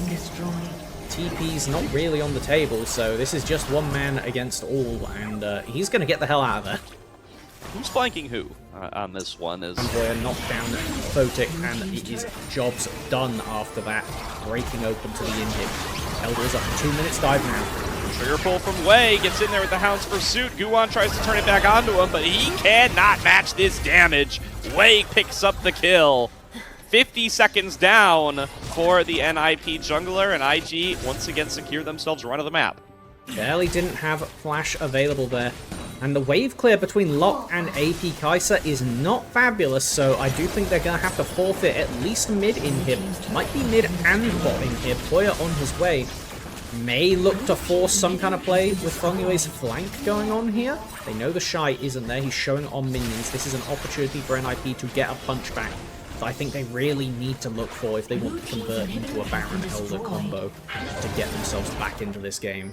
TP's not really on the table, so this is just one man against all, and he's going to get the hell out of there. Who's flanking who on this one? Is Boy knocked down Photic, and his job's done after that, breaking open to the in-hit. Elder's up for 2 minutes dive now. Trigger pull from Wei, gets in there with the Hound's Pursuit. Guan tries to turn it back onto him, but he cannot match this damage. Wei picks up the kill. 50 seconds down for the NIP jungler, and IG once again secure themselves run of the map. Barely didn't have Flash available there. And the wave clear between Locke and AP Kai'Sa is not fabulous, so I do think they're going to have to forfeit at least mid inhib. Might be mid and bot inhib. Hoya on his way. May look to force some kind of play with Fungiway's flank going on here. They know the Shy isn't there. He's showing on minions. This is an opportunity for NIP to get a punch back that I think they really need to look for if they want to convert into a Baron Elder combo to get themselves back into this game.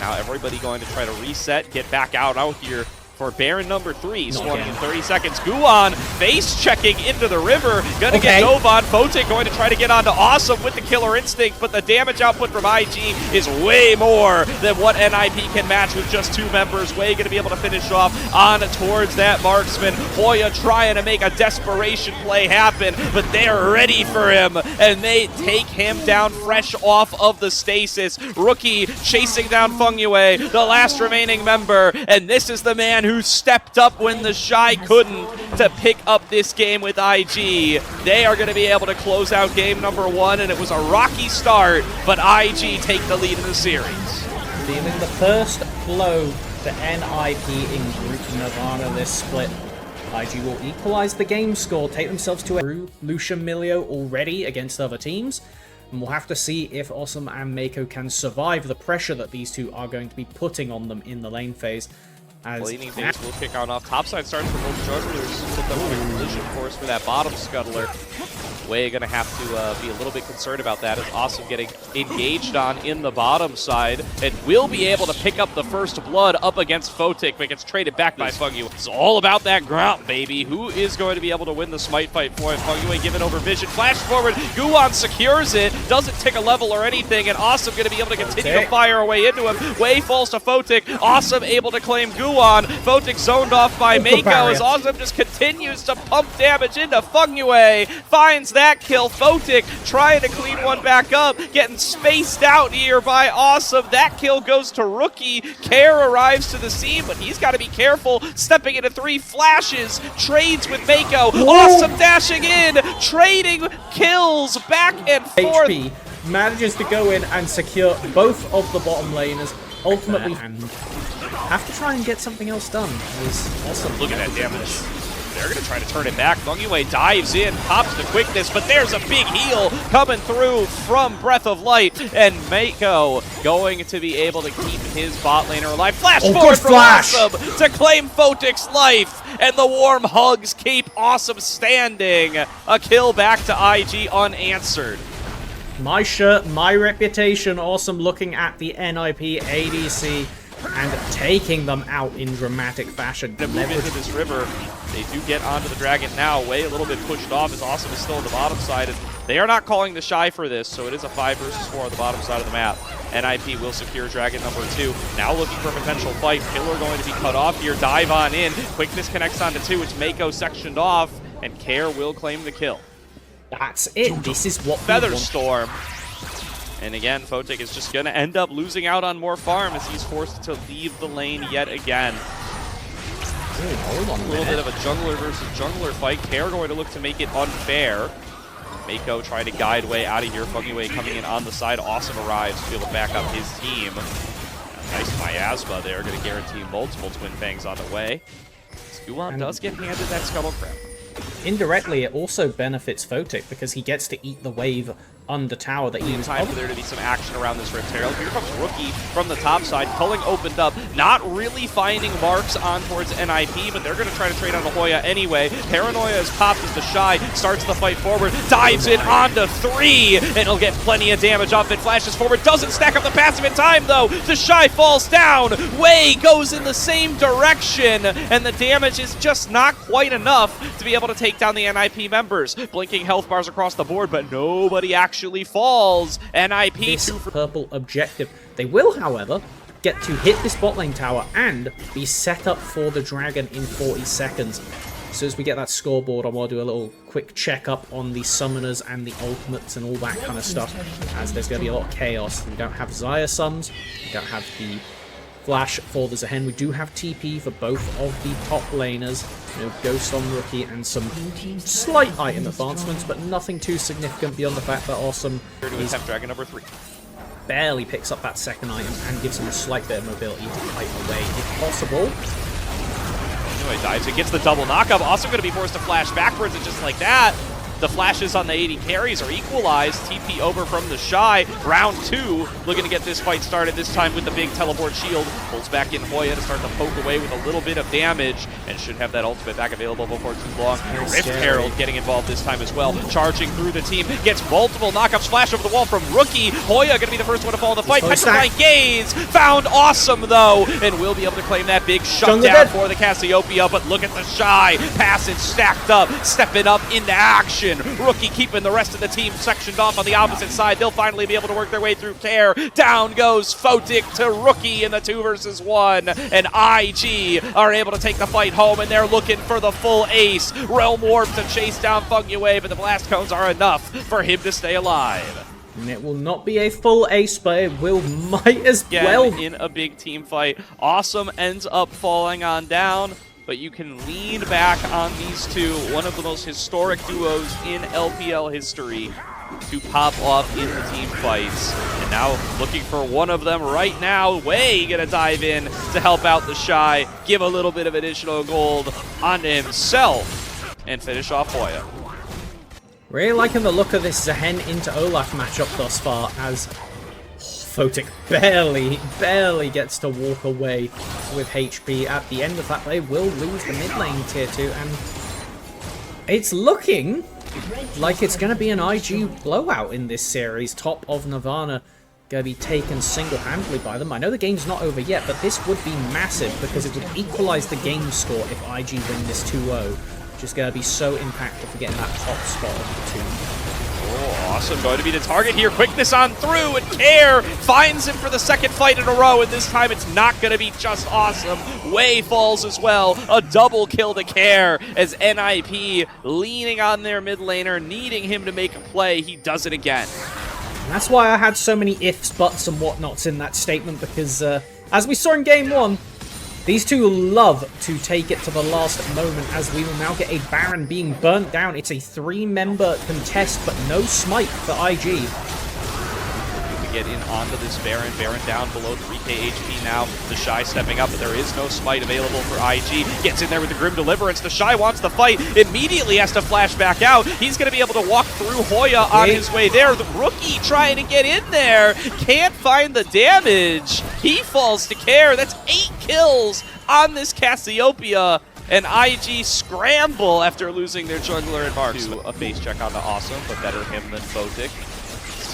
Now everybody going to try to reset, get back out here for Baron number 3, swarming in 30 seconds. Guan face checking into the river, gonna get dove on. Photic going to try to get onto Awesome with the killer instinct, but the damage output from IG is way more than what NIP can match with just 2 members. Wei gonna be able to finish off on towards that marksman. Hoya trying to make a desperation play happen, but they're ready for him, and they take him down fresh off of the stasis. Rookie chasing down Fungiway, the last remaining member, and this is the man who stepped up when the Shy couldn't to pick up this game with IG. They are going to be able to close out game number 1, and it was a rocky start, but IG take the lead in the series. Dealing the first blow to NIP in Group Nirvana this split. IG will equalize the game score, take themselves to a Lucian Milio already against other teams, and we'll have to see if Awesome and Mako can survive the pressure that these two are going to be putting on them in the lane phase. Laning phase will kick on off. Topside starting for both jugglers. Put them in position, of course, for that bottom scuttler. Way gonna have to be a little bit concerned about that, as Awesome getting engaged on in the bottom side, and will be able to pick up the first blood up against Photic, but gets traded back by Fungyue. It's all about that ground, baby. Who is going to be able to win the smite fight for him? Fungyue given over vision, flash forward, Guan secures it, doesn't take a level or anything, and Awesome going to be able to continue to fire away into him. Way falls to Photic, Awesome able to claim Guan, Photic zoned off by Mako, as Awesome just continues to pump damage into Fungyue, finds that kill. Photic trying to clean one back up, getting spaced out here by Awesome. That kill goes to Rookie. Care arrives to the scene, but he's got to be careful, stepping into 3 flashes, trades with Mako. Awesome dashing in, trading kills back and forth. HP manages to go in and secure both of the bottom laners, ultimately, and have to try and get something else done. Awesome. Look at that damage. They're going to try to turn it back. Fungyue dives in, pops the quickness, but there's a big heal coming through from Breath of Light, and Mako going to be able to keep his bot laner alive. Flash forward from Awesome to claim Photic's life, and the warm hugs keep Awesome standing. A kill back to IG unanswered. My shirt, my reputation. Awesome looking at the NIP ADC and taking them out in dramatic fashion. To move into this river, they do get onto the dragon now. Way a little bit pushed off, as Awesome is still on the bottom side. And they are not calling the shy for this, so it is a 5 versus 4 on the bottom side of the map. NIP will secure dragon number 2. Now looking for a potential fight. Pillar going to be cut off here. Dive on in. Quickness connects onto 2. It's Mako sectioned off, and Care will claim the kill. That's it. This is what Featherstorm. And again, Photic is just going to end up losing out on more farm as he's forced to leave the lane yet again. Hold on a little bit of a jungler versus jungler fight. Care going to look to make it unfair. Mako trying to guide way out of here. Fungyue coming in on the side. Awesome arrives to be able to back up his team. Nice miasma there. Going to guarantee multiple Twin Fangs on the way. Guan does get handed that Scuttle Crab. Indirectly, it also benefits Photic because he gets to eat the wave under tower that he was time for there to be some action around this Rift Herald. Here comes Rookie from the top side, pulling opened up, not really finding marks on towards NIP, but they're going to try to trade on the Hoya anyway. Paranoia is popped as the Shy starts the fight forward, dives in onto 3, and he'll get plenty of damage off it, flashes forward, doesn't stack up the passive in time though. The Shy falls down, Wei goes in the same direction, and the damage is just not quite enough to be able to take down the NIP members. Blinking health bars across the board, but nobody actually falls. NIP this purple objective. They will, however, get to hit this bot lane tower and be set up for the dragon in 40 seconds. As soon as we get that scoreboard, I want to do a little quick check-up on the summoners and the ultimates and all that kind of stuff, as there's going to be a lot of chaos. We don't have Xayah summons, we don't have the flash for the Zehen. We do have TP for both of the top laners, you know, Ghost on Rookie and some slight item advancements, but nothing too significant beyond the fact that Awesome is dragon number 3. Barely picks up that second item and gives him a slight bit of mobility to fight away if possible. Anyway, dives it, gets the double knockup. Awesome going to be forced to flash backwards, and just like that, the flashes on the 80 carries are equalized. TP over from the Shy. Round 2, looking to get this fight started, this time with the big teleport shield. Pulls back in Hoya to start to poke away with a little bit of damage, and should have that ultimate back available before too long. Rift Herald getting involved this time as well. Charging through the team, gets multiple knockups. Flash over the wall from Rookie. Hoya going to be the first one to fall in the fight. Petrifying Gaze found Awesome though, and will be able to claim that big shutdown for the Cassiopeia. But look at the Shy. Passage stacked up, stepping up into action. Rookie keeping the rest of the team sectioned off on the opposite side. They'll finally be able to work their way through Care. Down goes Photic to Rookie in the 2 versus 1. And IG are able to take the fight home, and they're looking for the full ace. Realm Warp to chase down Fungyue, but the blast cones are enough for him to stay alive. And it will not be a full ace, but it might as well. In a big team fight, Awesome ends up falling on down, but you can lean back on these two, one of the most historic duos in LPL history, to pop off in the team fights. And now looking for one of them right now. Wei gonna dive in to help out the Shy, give a little bit of additional gold onto himself, and finish off Hoya. Really liking the look of this Zehen into Olaf matchup thus far, as Photic barely gets to walk away with HP. At the end of that, they will lose the mid lane tier 2, and it's looking like it's going to be an IG blowout in this series. Top of Nirvana going to be taken single-handedly by them. I know the game's not over yet, but this would be massive because it would equalize the game score if IG win this 2-0, which is going to be so impactful for getting that top spot of the 2. Oh, awesome. Going to be the target here. Quickness on through, and Care finds him for the second fight in a row, and this time it's not going to be just awesome. Wei falls as well. A double kill to Care as NIP leaning on their mid laner, needing him to make a play. He does it again. And that's why I had so many ifs, buts, and whatnots in that statement, because as we saw in Game 1, these two love to take it to the last moment, as we will now get a Baron being burnt down. It's a 3-member contest, but no smite for IG. Get in onto this Baron. Baron down below 3k HP now. The Shy stepping up, but there is no smite available for IG. Gets in there with the Grim Deliverance. The Shy wants the fight. Immediately has to flash back out. He's going to be able to walk through Hoya on his way there. The Rookie trying to get in there. Can't find the damage. He falls to Care. That's 8 kills on this Cassiopeia. And IG scramble after losing their jungler and Marks. A face check on the Awesome, but better him than Photic.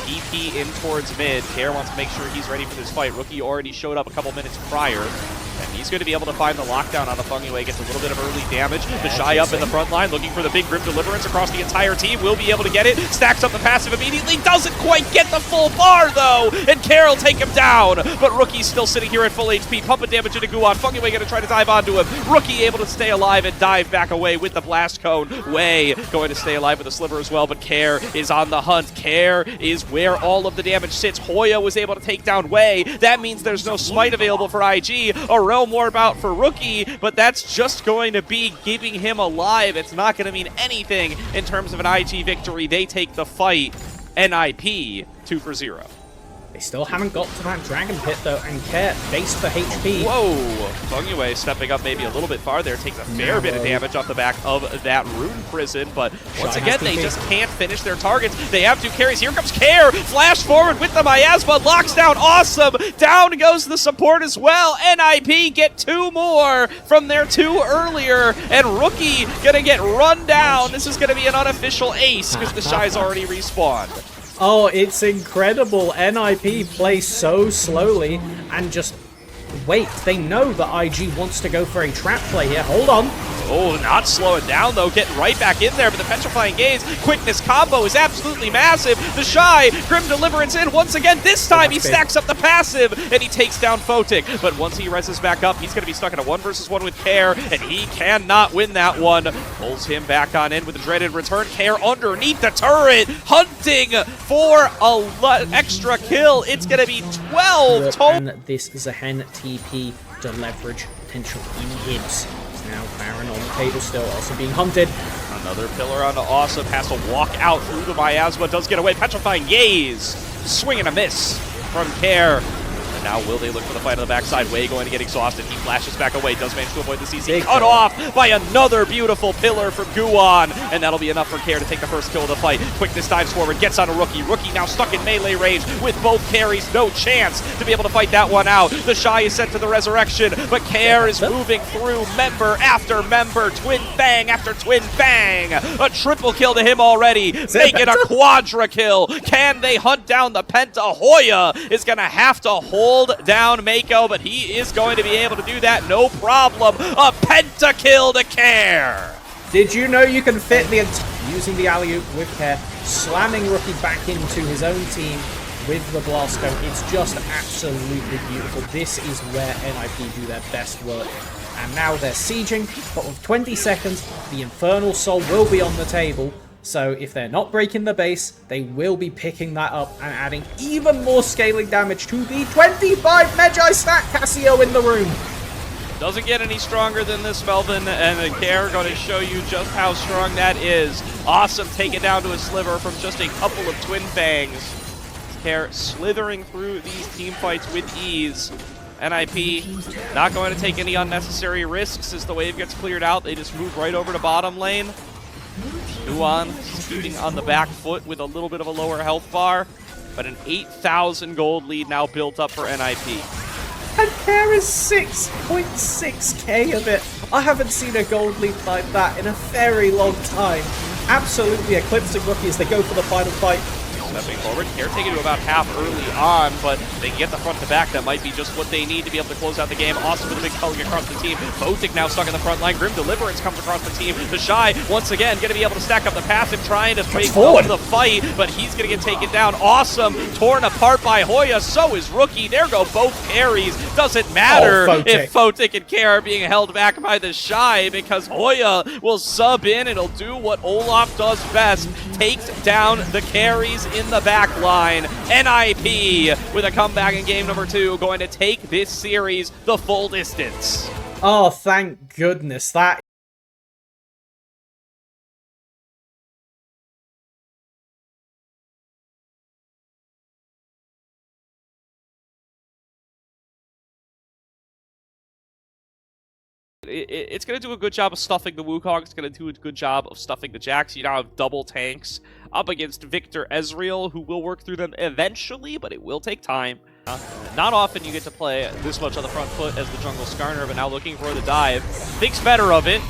TP in towards mid. Care wants to make sure he's ready for this fight. Rookie already showed up a couple minutes prior, and he's going to be able to find the lockdown on the Fengyue. Gets a little bit of early damage. The Shy up in the front line, looking for the big Grim Deliverance across the entire team. Will be able to get it. Stacks up the passive immediately. Doesn't quite get the full bar, though, and Care will take him down. But Rookie's still sitting here at full HP, pumping damage into Guan. Fengyue going to try to dive onto him. Rookie able to stay alive and dive back away with the Blast Cone. Wei going to stay alive with a Sliver as well, but Care is on the hunt. Care is where all of the damage sits. Hoya was able to take down Wei. That means there's no smite available for IG. A realm war about for Rookie, but that's just going to be keeping him alive. It's not going to mean anything in terms of an IG victory. They take the fight. NIP 2-0. They still haven't got to that Dragon Pit, though, and Care base for HP. Whoa! Fengyue stepping up maybe a little bit farther, takes a fair bit of damage off the back of that Rune Prison, but once again, they just can't finish their targets. They have 2 carries. Here comes Care! Flash forward with the miasma, locks down Awesome! Down goes the support as well. NIP get 2 more from their 2 earlier, and Rookie gonna get run down. This is gonna be an unofficial ace, because the Shy's already respawned. Oh, it's incredible. NIP plays so slowly and just wait. They know that IG wants to go for a trap play here. Hold on. Oh, not slowing down, though. Getting right back in there, but the Petrifying Gaze quickness combo is absolutely massive. The Shy, Grim Deliverance in once again. This time he stacks up the passive, and he takes down Photic. But once he reses back up, he's going to be stuck in a 1-versus-1 with Care, and he cannot win that one. Pulls him back on in with the dreaded return. Care underneath the turret, hunting for an extra kill. It's going to be 12 total. And this is a Hen TP to leverage potential inhibs. Now Baron on the table still, also being hunted. Another pillar onto Awesome, has to walk out through the miasma, does get away. Petrifying Gaze, swing and a miss from Care. And now will they look for the fight on the backside? Wei going to get exhausted. He flashes back away, does manage to avoid the CC. Cut off by another beautiful pillar from Guan. And that'll be enough for Care to take the first kill of the fight. Quickness dives forward, gets on a Rookie. Rookie now stuck in melee range with both carries. No chance to be able to fight that one out. The Shy is sent to the resurrection, but Care is moving through member after member. Twin bang after twin bang. A triple kill to him already. Make it a quadra kill. Can they hunt down the Penta? Hoya is going to have to hold down Mako, but he is going to be able to do that, no problem. A pentakill to Care. Did you know you can fit the using the alley-oop with Care, slamming Rookie back into his own team with the Blast Cone? It's just absolutely beautiful. This is where NIP do their best work. And now they're sieging, but with 20 seconds, the Infernal Soul will be on the table. So if they're not breaking the base, they will be picking that up and adding even more scaling damage to the 25 Magi stack Cassio in the room. Doesn't get any stronger than this, Felvin, and the Care going to show you just how strong that is. Awesome, take it down to a Sliver from just a couple of Twin Fangs. Care slithering through these team fights with ease. NIP not going to take any unnecessary risks as the wave gets cleared out. They just move right over to bottom lane. Guan keeping on the back foot with a little bit of a lower health bar, but an 8,000 gold lead now built up for NIP. And Care is 6.6k of it. I haven't seen a gold lead like that in a very long time. absolutely eclipsing Rookie as they go for the final fight. Stepping forward, Care taking to about half early on, but they can get the front to back. That might be just what they need to be able to close out the game. Awesome with a big culling across the team. Photic now stuck in the front line. Grim Deliverance comes across the team. The Shy, once again, going to be able to stack up the passive, trying to make forward the fight, but he's going to get taken down. Awesome, torn apart by Hoya. So is Rookie. There go both carries. Doesn't matter if Photic and Care are being held back by the Shy, because Hoya will sub in and he'll do what Olaf does best. Takes down the carries in the back line. NIP with a comeback in game number 2, going to take this series the full distance. Oh, thank goodness. That it's going to do a good job of stuffing the Wukong. It's going to do a good job of stuffing the Jax. You now have double tanks up against Victor Ezreal, who will work through them eventually, but it will take time. Not often you get to play this much on the front foot as the jungle Skarner, but now looking for the dive. Thinks better of it.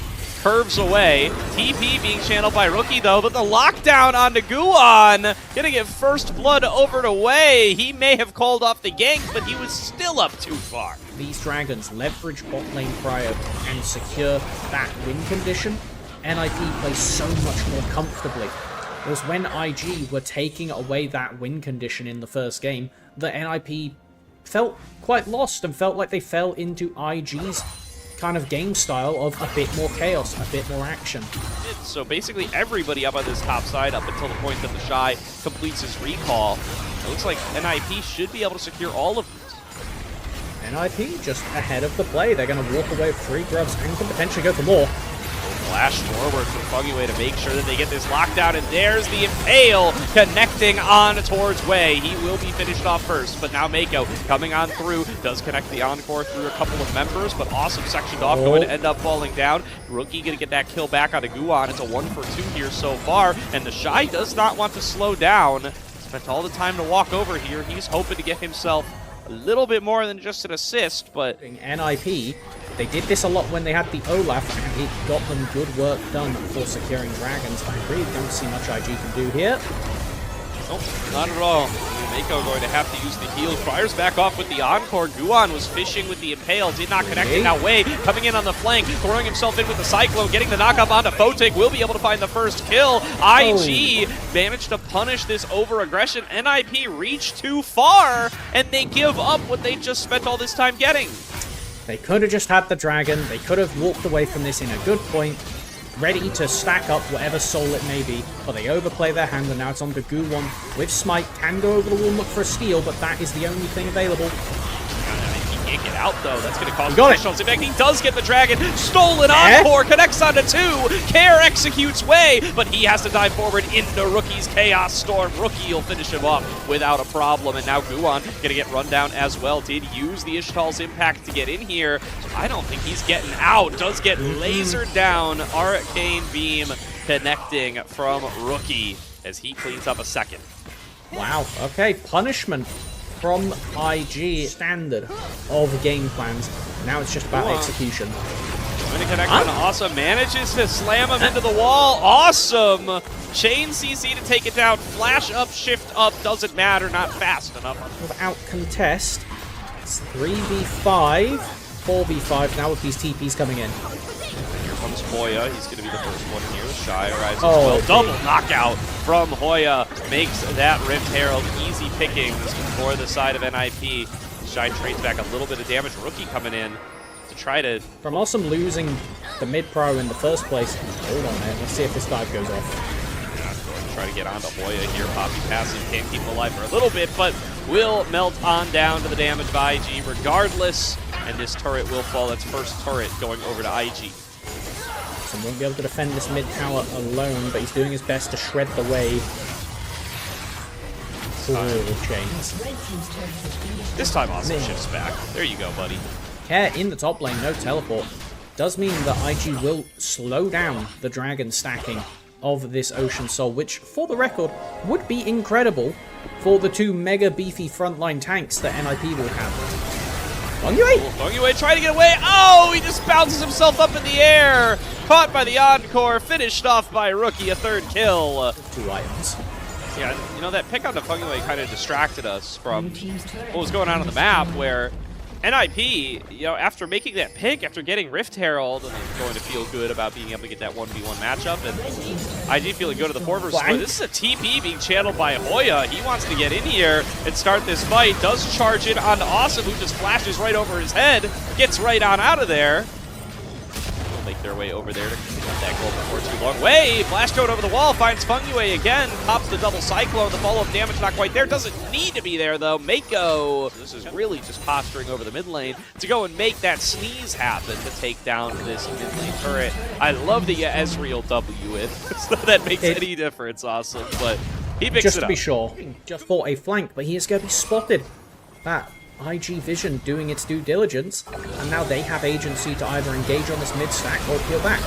Curves away. TP being channeled by Rookie, though, but the lockdown on Guan. Gonna get first blood over to Wei. He may have called off the gank, but he was still up too far. these dragons leverage bot lane Riot and secure that win condition, NIP plays so much more comfortably. It was when IG were taking away that win condition in the first game that NIP felt quite lost and felt like they fell into IG's kind of game style of a bit more chaos, a bit more action. So basically everybody up on this top side up until the point that the Shy completes his recall. It looks like NIP should be able to secure all of these. NIP just ahead of the play. They're going to walk away with 3 grubs and can potentially go for more. Flash forward from Foggy to make sure that they get this lockdown, and there's the Impale connecting on towards Wei. He will be finished off first, but now Mako coming on through, does connect the Encore through a couple of members, but awesome sectioned off, going to end up falling down. Rookie going to get that kill back on Guan. It's a 1-for-2 here so far, and the Shy does not want to slow down. Spent all the time to walk over here. He's hoping to get himself a little bit more than just an assist, but NIP, they did this a lot when they had the Olaf, and it got them good work done for securing dragons. I really don't see much IG can do here. Nope, not at all. Mako going to have to use the heal. Fires back off with the Encore. Guan was fishing with the Impale, did not connect it. Now Wei coming in on the flank, throwing himself in with the Cyclone, getting the knockup onto Photic, will be able to find the first kill. IG managed to punish this over-aggression. NIP reached too far, and they give up what they just spent all this time getting. They could have just had the dragon. They could have walked away from this in a good point, ready to stack up whatever soul it may be, but they overplay their hand, and now it's on to Guan with Smite. Can go over the wall, look for a steal, but that is the only thing available. He can't get out, though. That's going to cause additional impact. He does get the dragon. Stolen Encore, connects onto 2. Care executes Wei, but he has to dive forward into Rookie's Chaos Storm. Rookie will finish him off without a problem, and now Guan going to get run down as well. Did use the Ishtal's impact to get in here, so I don't think he's getting out. Does get lasered down. Arcane Beam connecting from Rookie as he cleans up a second. Wow, okay, punishment from IG, standard of game plans. Now it's just about execution. Going to connect on Awesome, manages to slam him into the wall. Awesome! Chain CC to take it down. Flash up, shift up, doesn't matter, not fast enough. Without contest, it's 3v5, 4v5 now with these TPs coming in. Here comes Hoya, he's going to be the first one here. The Shy arrives as well. Double knockout from Hoya makes that Rift Herald easy pickings for the side of NIP. Shy trades back a little bit of damage. Rookie coming in to try to... From Awesome losing the mid-pro in the first place. Hold on, man. Let's see if this dive goes off. Yeah, going to try to get onto Hoya here. Poppy passive can't keep him alive for a little bit, but will melt on down to the damage by IG regardless. And this turret will fall. That's first turret going over to IG. Awesome won't be able to defend this mid-tower alone, but he's doing his best to shred the way. Chains. This time Awesome shifts back. There you go, buddy. Care in the top lane, no teleport. Does mean that IG will slow down the dragon stacking of this Ocean Soul, which, for the record, would be incredible for the 2 mega beefy frontline tanks that NIP will have. Ongyue trying to get away. Oh, he just bounces himself up in the air. caught by the Encore, finished off by Rookie, a third kill. 2 items. Yeah, you know, that pick on the Fungiway kind of distracted us from what was going on the map, where NIP, you know, after making that pick, after getting Rift Herald, and then going to feel good about being able to get that 1v1 matchup, and IG feeling good at the 4 versus 4. This is a TP being channeled by Hoya. He wants to get in here and start this fight, does charge it onto Awesome, who just flashes right over his head, gets right on out of there. They'll make their way over there to get that goal before too long. Way, flash code over the wall, finds Fungiway again, pops the double Cyclone, the follow-up damage not quite there, doesn't need to be there though. Mako, this is really just posturing over the mid lane to go and make that sneeze happen to take down this mid lane turret. I love the Ezreal W it, so that makes any difference, Awesome, but he picks it up. Just to be sure, just for a flank, but he is going to be spotted. That IG Vision doing its due diligence, and now they have agency to either engage on this mid stack or peel back.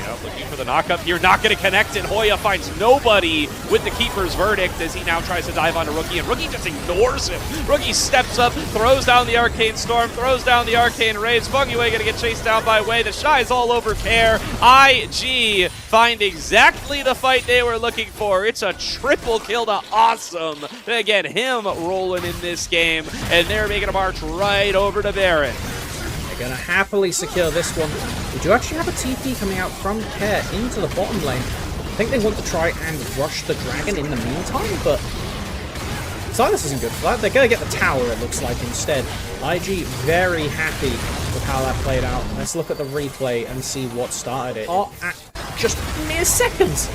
Yeah, looking for the knockup here, not going to connect it. Hoya finds nobody with the Keeper's Verdict as he now tries to dive onto Rookie, and Rookie just ignores him. Rookie steps up, throws down the Arcane Storm, throws down the Arcane Raves. Fungiway going to get chased down by Way. The Shy is all over Care. IG find exactly the fight they were looking for. It's a triple kill to Awesome. And again, him rolling in this game, and they're making a march right over to Baron. They're going to happily secure this one. We do actually have a TP coming out from Care into the bottom lane. I think they want to try and rush the dragon in the meantime, but Silas isn't good for that. They're going to get the tower, it looks like, instead. IG very happy with how that played out. Let's look at the replay and see what started it. Oh, at just mere seconds.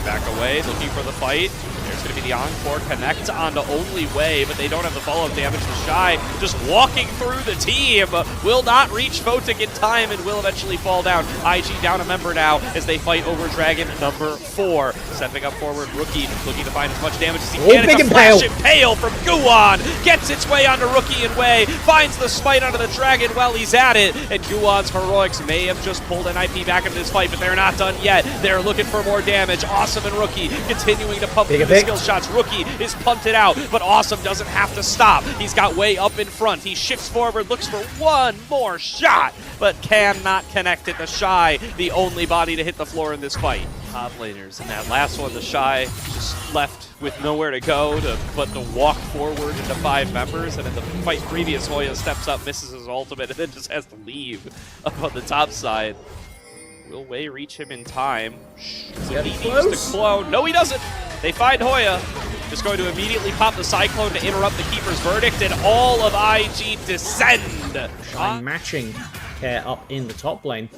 Back away, looking for the fight. There's going to be the Encore connect onto only Way, but they don't have the follow-up damage. The Shy just walking through the team. Will not reach Photic in time and will eventually fall down. IG down a member now as they fight over Dragon number 4. Stepping up forward, Rookie looking to find as much damage as he can. It's a flash impale from Guan. Gets its way onto Rookie and Way. Finds the smite onto the Dragon while he's at it. And Guan's heroics may have just pulled NIP back into this fight, but they're not done yet. They're looking for more damage. Awesome and Rookie continuing to pump through the skill shots. Rookie is punted out, but Awesome doesn't have to stop. He's got Way up in front. He shifts forward, looks for one more shot, but cannot connect it. The Shy, the only body to hit the floor in this fight. Top laners in that last one, the Shy just left with nowhere to go but to walk forward into 5 members, and in the fight previous, Hoya steps up, misses his ultimate, and then just has to leave up on the top side. Will Way reach him in time? So he needs to clone. No, he doesn't. They find Hoya. Just going to immediately pop the Cyclone to interrupt the Keeper's Verdict, and all of IG descend. Shy matching Care up in the top lane.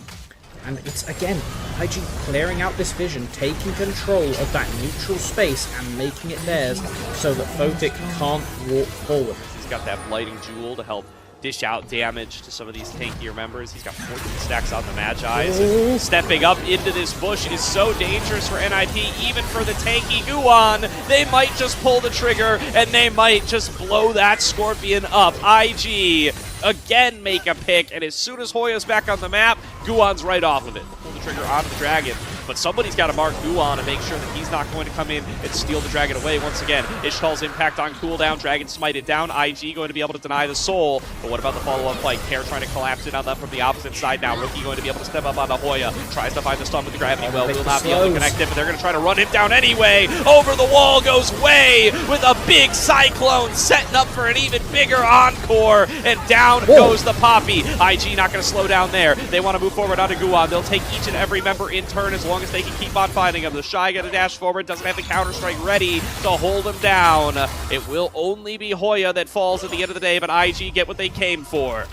And it's, again, IG clearing out this vision, taking control of that neutral space and making it theirs so that Photic can't walk forward. He's got that Blighting Jewel to help dish out damage to some of these tankier members. He's got 14 stacks on the Magi's. And stepping up into this bush is so dangerous for NIP, even for the tanky Guan. They might just pull the trigger, and they might just blow that Scorpion up. IG again make a pick, and as soon as Hoya's back on the map, Guan's right off of it. Pull the trigger onto the Dragon. But somebody's got to mark Guan and make sure that he's not going to come in and steal the Dragon away once again. Ishtal's impact on cooldown. Dragon smited down. IG going to be able to deny the soul. But what about the follow-up fight? Care trying to collapse it on that from the opposite side now. Rookie going to be able to step up onto Hoya. Tries to find the stun with the gravity well. Will not be able to connect it, but they're going to try to run him down anyway. Over the wall goes Way with a big Cyclone, setting up for an even bigger Encore. And down goes the Poppy. IG not going to slow down there. They want to move forward onto Guan. They'll take each and every member in turn as long as they can keep on finding him. The Shy got a dash forward, doesn't have the counter-strike ready to hold him down. It will only be Hoya that falls at the end of the day, but IG get what they came for.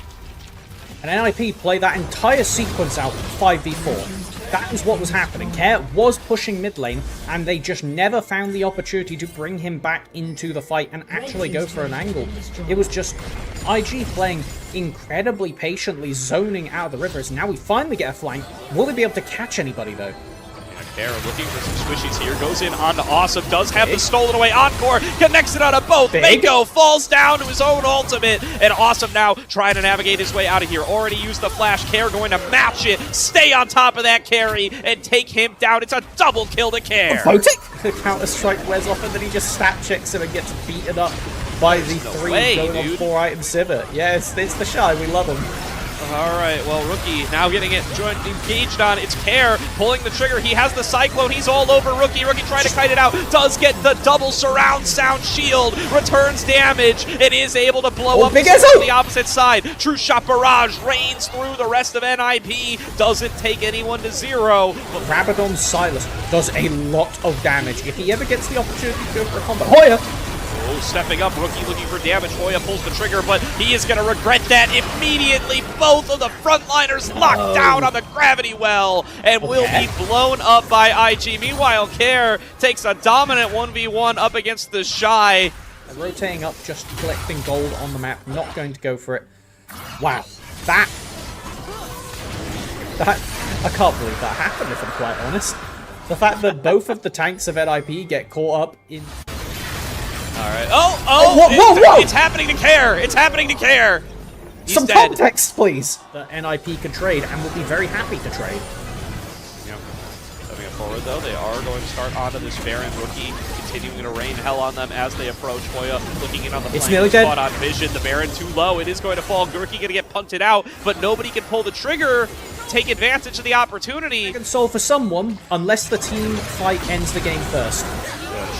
And NIP play that entire sequence out 5v4. That was what was happening. Care was pushing mid lane, and they just never found the opportunity to bring him back into the fight and actually go for an angle. It was just IG playing incredibly patiently, zoning out of the rivers. Now we finally get a flank. Will they be able to catch anybody, though? Care looking for some squishies here. Goes in onto Awesome. Does have the stolen away Encore. Connects it onto both. Mako falls down to his own ultimate. And Awesome now trying to navigate his way out of here. Already used the flash. Care going to match it. Stay on top of that carry and take him down. It's a double kill to Care. Photic! The counter-strike wears off and then he just stat checks him and gets beaten up by the 3 going on 4 item Sivert. Yeah, it's the Shy. We love him. All right, well, Rookie now getting it engaged on. It's Care pulling the trigger. He has the Cyclone. He's all over Rookie. Rookie trying to kite it out. Does get the double surround sound shield. Returns damage. It is able to blow up the opposite side. True Shot Barrage rains through the rest of NIP. Doesn't take anyone to 0. But Rabadon Silas does a lot of damage. If he ever gets the opportunity to go for a combo. Hoya! Oh, stepping up, Rookie looking for damage. Hoya pulls the trigger, but he is going to regret that immediately. Both of the frontliners locked down on the gravity well and will be blown up by IG. Meanwhile, Care takes a dominant 1v1 up against the Shy. Rotating up, just collecting gold on the map, not going to go for it. Wow, that I can't believe that happened, if I'm quite honest. The fact that both of the tanks of NIP get caught up in... Alright, whoa! It's happening to Care! It's happening to Care! He's Some dead. context, please! The NIP can trade, and will be very happy to trade. Yep. Stepping it forward, though, they are going to start onto this Baron. Rookie continuing to rain hell on them as they approach. Hoya looking in on the flank spot on Vision. The Baron too low. It is going to fall. Rookie going to get punted out, but nobody can pull the trigger. Take advantage of the opportunity. Dragon Soul for someone, unless the team fight ends the game first.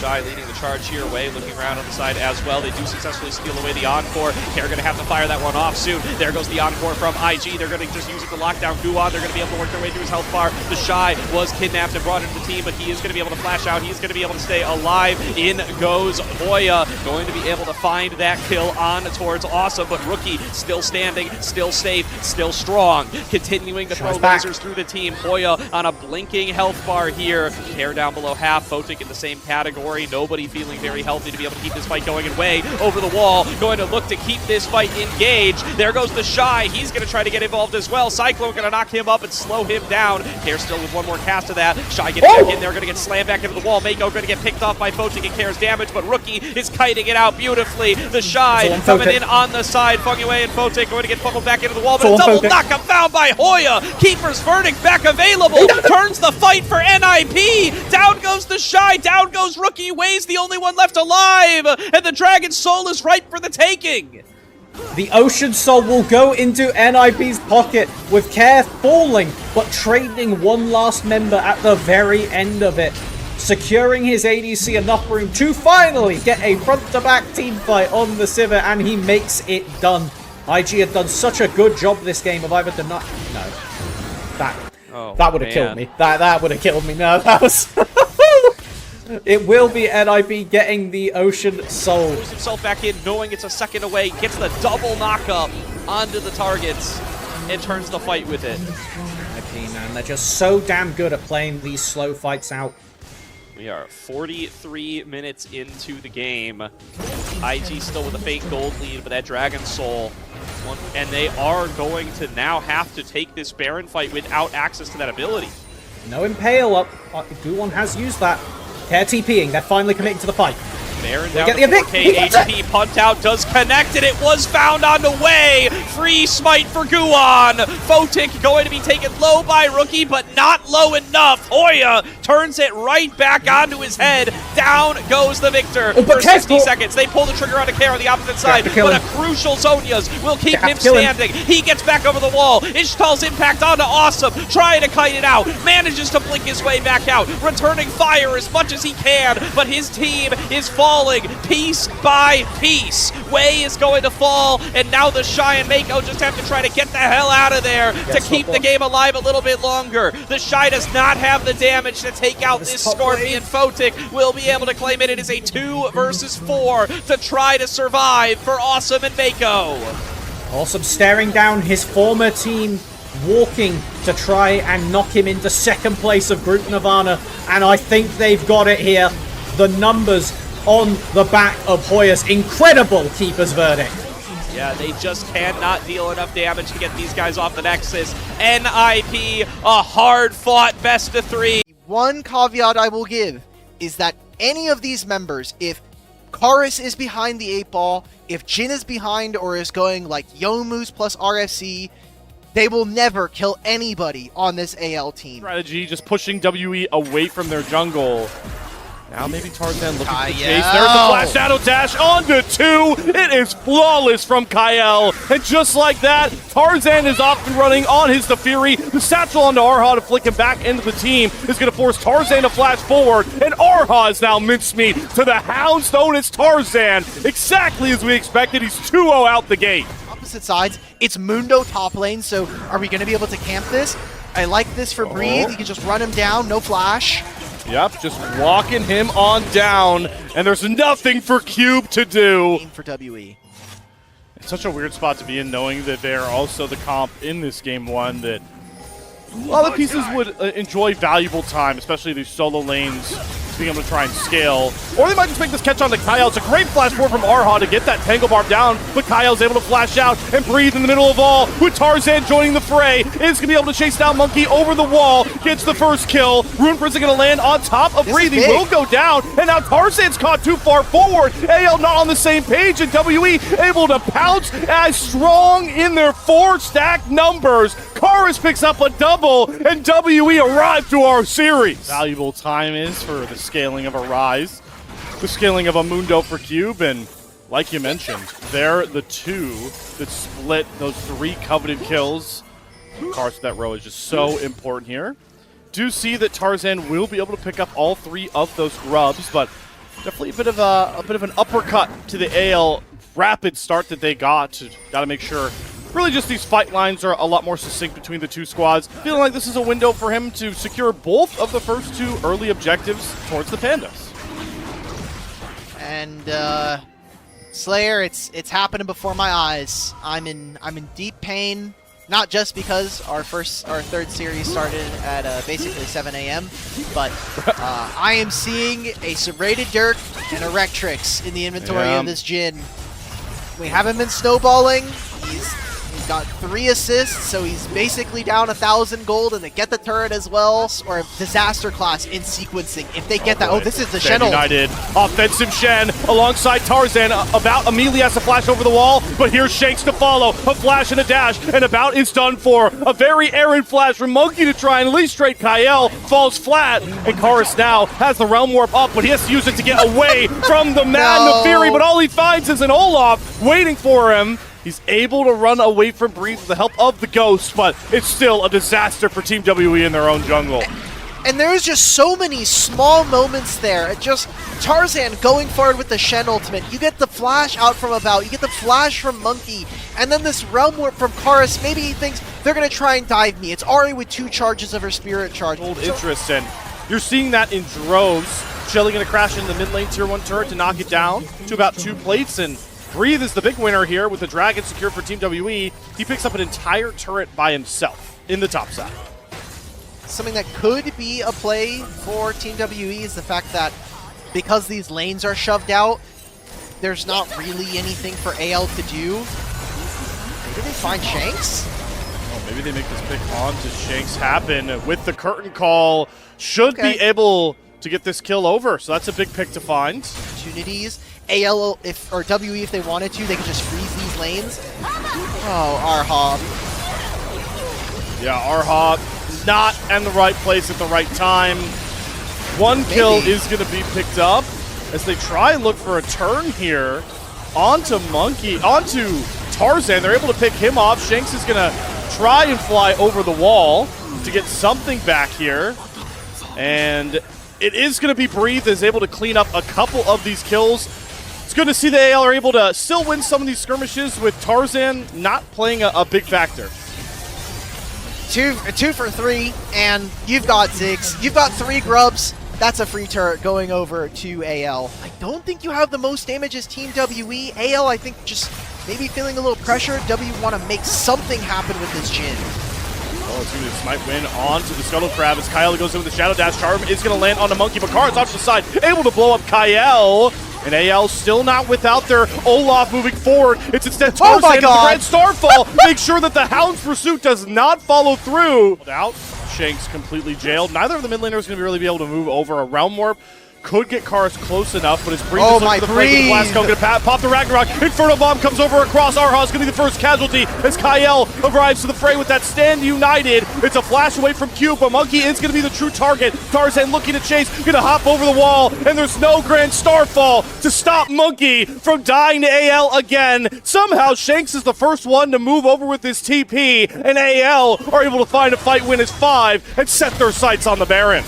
Shy leading the charge here. Way looking around on the side as well. They do successfully steal away the Encore. They're going to have to fire that one off soon. There goes the Encore from IG. They're going to just use it to lock down Guan. They're going to be able to work their way through his health bar. The Shy was kidnapped and brought into the team, but he is going to be able to flash out. He's going to be able to stay alive. In goes Hoya. Going to be able to find that kill on towards Awesome, but Rookie still standing, still safe, still strong. Continuing to throw lasers through the team. Hoya on a blinking health bar here. Care down below half. Photic in the same category. Nobody feeling very healthy to be able to keep this fight going, and Way over the wall going to look to keep this fight engaged. There goes the Shy. He's going to try to get involved as well. Cyclone going to knock him up and slow him down. Care still with one more cast of that. Shy getting back in there, going to get slammed back into the wall. Mako going to get picked off by Photic and Care's damage, but Rookie is kiting it out beautifully. The Shy coming in on the side. Fungway and Photic going to get fumbled back into the wall, but a double knock-up found by Hoya. Keeper's Verdict back available. Turns the fight for NIP. Down goes the Shy. Down goes Rookie. Way's the only one left alive, and the Dragon Soul is ripe for the taking. The Ocean Soul will go into NIP's pocket with Care falling, but trading one last member at the very end of it. Securing his ADC enough room to finally get a front-to-back team fight on the Sivir, and he makes it done. IG had done such a good job this game of either deny... No. That would have killed me. That would have killed me. No, that was... It will be NIP getting the Ocean Soul. Throws himself back in, knowing it's a second away. Gets the double knock-up onto the targets and turns the fight with it. NIP, man, they're just so damn good at playing these slow fights out. We are 43 minutes into the game. IG still with a fake gold lead, but that Dragon Soul. And they are going to now have to take this Baron fight without access to that ability. No Impale up. Guwon has used that. Care TPing. They're finally committing to the fight. Baron down to 4K HP. Punt out does connect, and it was found on the way. Free smite for Guwon. Photic going to be taken low by Rookie, but not low enough. Hoya turns it right back onto his head. Down goes the Victor for 60 seconds. They pull the trigger onto Care on the opposite side, but a crucial Zhonya's will keep him standing. He gets back over the wall. Ishtal's impact onto Awesome, trying to kite it out. Manages to blink his way back out, returning fire as much as he can, but his team is falling piece by piece. Way is going to fall, and now the Shy and Mako just have to try to get the hell out of there to keep the game alive a little bit longer. The Shy does not have the damage to take out this Scorpion. Photic will be able to claim it. It is a 2 versus 4 to try to survive for Awesome and Mako. Awesome staring down his former team, walking to try and knock him into second place of Group Nirvana, and I think they've got it here. The numbers on the back of Hoya's incredible Keeper's Verdict. Yeah, they just cannot deal enough damage to get these guys off the Nexus. NIP, a hard-fought best-of-3. One caveat I will give is that any of these members, if Chorus is behind the 8-ball, if Jhin is behind or is going like Youmuu's plus RFC, they will never kill anybody on this AL team. Strategy, just pushing WE away from their jungle. Now maybe Tarzan looking for the Kyle. chase. There's the flash shadow dash onto 2. It is flawless from Kyle. And just like that, Tarzan is off and running on his Fury. The satchel onto Arha to flick him back into the team is going to force Tarzan to flash forward. And Arha is now mincemeat to the Hounds known as Tarzan. Exactly as we expected. He's 2-0 out the gate. Opposite sides, it's Mundo top lane, so are we going to be able to camp this? I like this for Breathe. You can just run him down, no flash. Yep, just walking him on down, and there's nothing for Cube to do. For WE. It's such a weird spot to be in, knowing that they're also the comp in this game 1 that a lot of pieces would enjoy valuable time, especially these solo lanes, being able to try and scale. Or they might just make this catch on to Kyle. It's a great flash forward from Arha to get that Tangle Barb down, but Kyle's able to flash out and Breathe in the middle of all, with Tarzan joining the fray. Is going to be able to chase down Monkey over the wall, gets the first kill. Rune Prince is going to land on top of Breathe. He will go down, and now Tarzan's caught too far forward. AL not on the same page, and WE able to pounce as strong in their 4-stack numbers. Karis picks up a double, and WE arrive to our series. valuable time is for the scaling of a Rise, the scaling of a Mundo for Cube, and like you mentioned, they're the 2 that split those 3 coveted kills. Karis with that row is just so important here. Do see that Tarzan will be able to pick up all 3 of those grubs, but definitely a bit of an uppercut to the AL rapid start that they got. Got to make sure. Really just these fight lines are a lot more succinct between the 2 squads. Feeling like this is a window for him to secure both of the first 2 early objectives towards the Pandas. And Slayer, it's happening before my eyes. I'm in deep pain, not just because our third series started at basically 7 a.m., but I am seeing a Serrated Dirk and a Rectrix in the inventory of this Jhin. We haven't been snowballing. He's got 3 assists, so he's basically down 1,000 gold, and they get the turret as well, or Disaster class in sequencing. If they get that, oh, this is the Shen ult. United, offensive Shen alongside Tarzan. About immediately has to flash over the wall, but here's Shanks to follow. A flash and a dash, and About is done for. A very errant flash from Monkey to try and at least straight Kyle. Falls flat, and Karis now has the Realm Warp up, but he has to use it to get away from the Mad Fury, but all he finds is an Olaf waiting for him. He's able to run away from Breeze with the help of the Ghost, but it's still a disaster for Team WE in their own jungle. And there's just so many small moments there. Just Tarzan going forward with the Shen ultimate. You get the flash out from About, you get the flash from Monkey, and then this Realm Warp from Karis. Maybe he thinks they're going to try and dive me. It's Ari with 2 charges of her Spirit Charge. Old interest, and you're seeing that in droves. Shelly going to crash into the mid lane tier 1 turret to knock it down to about 2 plates, and Breathe is the big winner here with the Dragon secured for Team WE. He picks up an entire turret by himself in the top side. Something that could be a play for Team WE is the fact that because these lanes are shoved out, there's not really anything for AL to do. Maybe they find Shanks? Oh, maybe they make this pick on to Shanks happen with the curtain call. Should be able to get this kill over, so that's a big pick to find. Opportunities. AL, or WE, if they wanted to, they could just freeze these lanes. Oh, Arha. Yeah, Arha not in the right place at the right time. 1 kill is going to be picked up as they try and look for a turn here onto Monkey, onto Tarzan. They're able to pick him off. Shanks is going to try and fly over the wall to get something back here. And it is going to be Breathe is able to clean up a couple of these kills. It's good to see the AL are able to still win some of these skirmishes with Tarzan not playing a big factor. Two for 3, and you've got Ziggs. You've got 3 grubs. That's a free turret going over to AL. I don't think you have the most damage as Team WE. AL, I think, just maybe feeling a little pressure. WE want to make something happen with this Jhin. Oh, it's going to be a smite win onto the Scuttle Crab as Kyle goes in with the Shadow Dash. Charm is going to land on the Monkey, but Karis off to the side, able to blow up Kyle. And AL still not without their Olaf moving forward. It's instead Tarzan with the Grand Starfall. Make sure that the Hound's pursuit does not follow through. Out, Shanks completely jailed. Neither of the mid laners going to really be able to move over a Realm Warp. could get Cars close enough, but his Breeze Oh is looking my for the flank with the Breeze! Blasco. Gonna pop the Ragnarok. Inferno Bomb comes over across. Arha's gonna be the first casualty as Kyle arrives to the fray with that Stand United. It's a flash away from Cube, but Monkey is gonna be the true target. Tarzan looking to chase, gonna hop over the wall, and there's no Grand Starfall to stop Monkey from dying to AL again. Somehow Shanks is the first one to move over with his TP, and AL are able to find a fight win as 5 and set their sights on the Baron.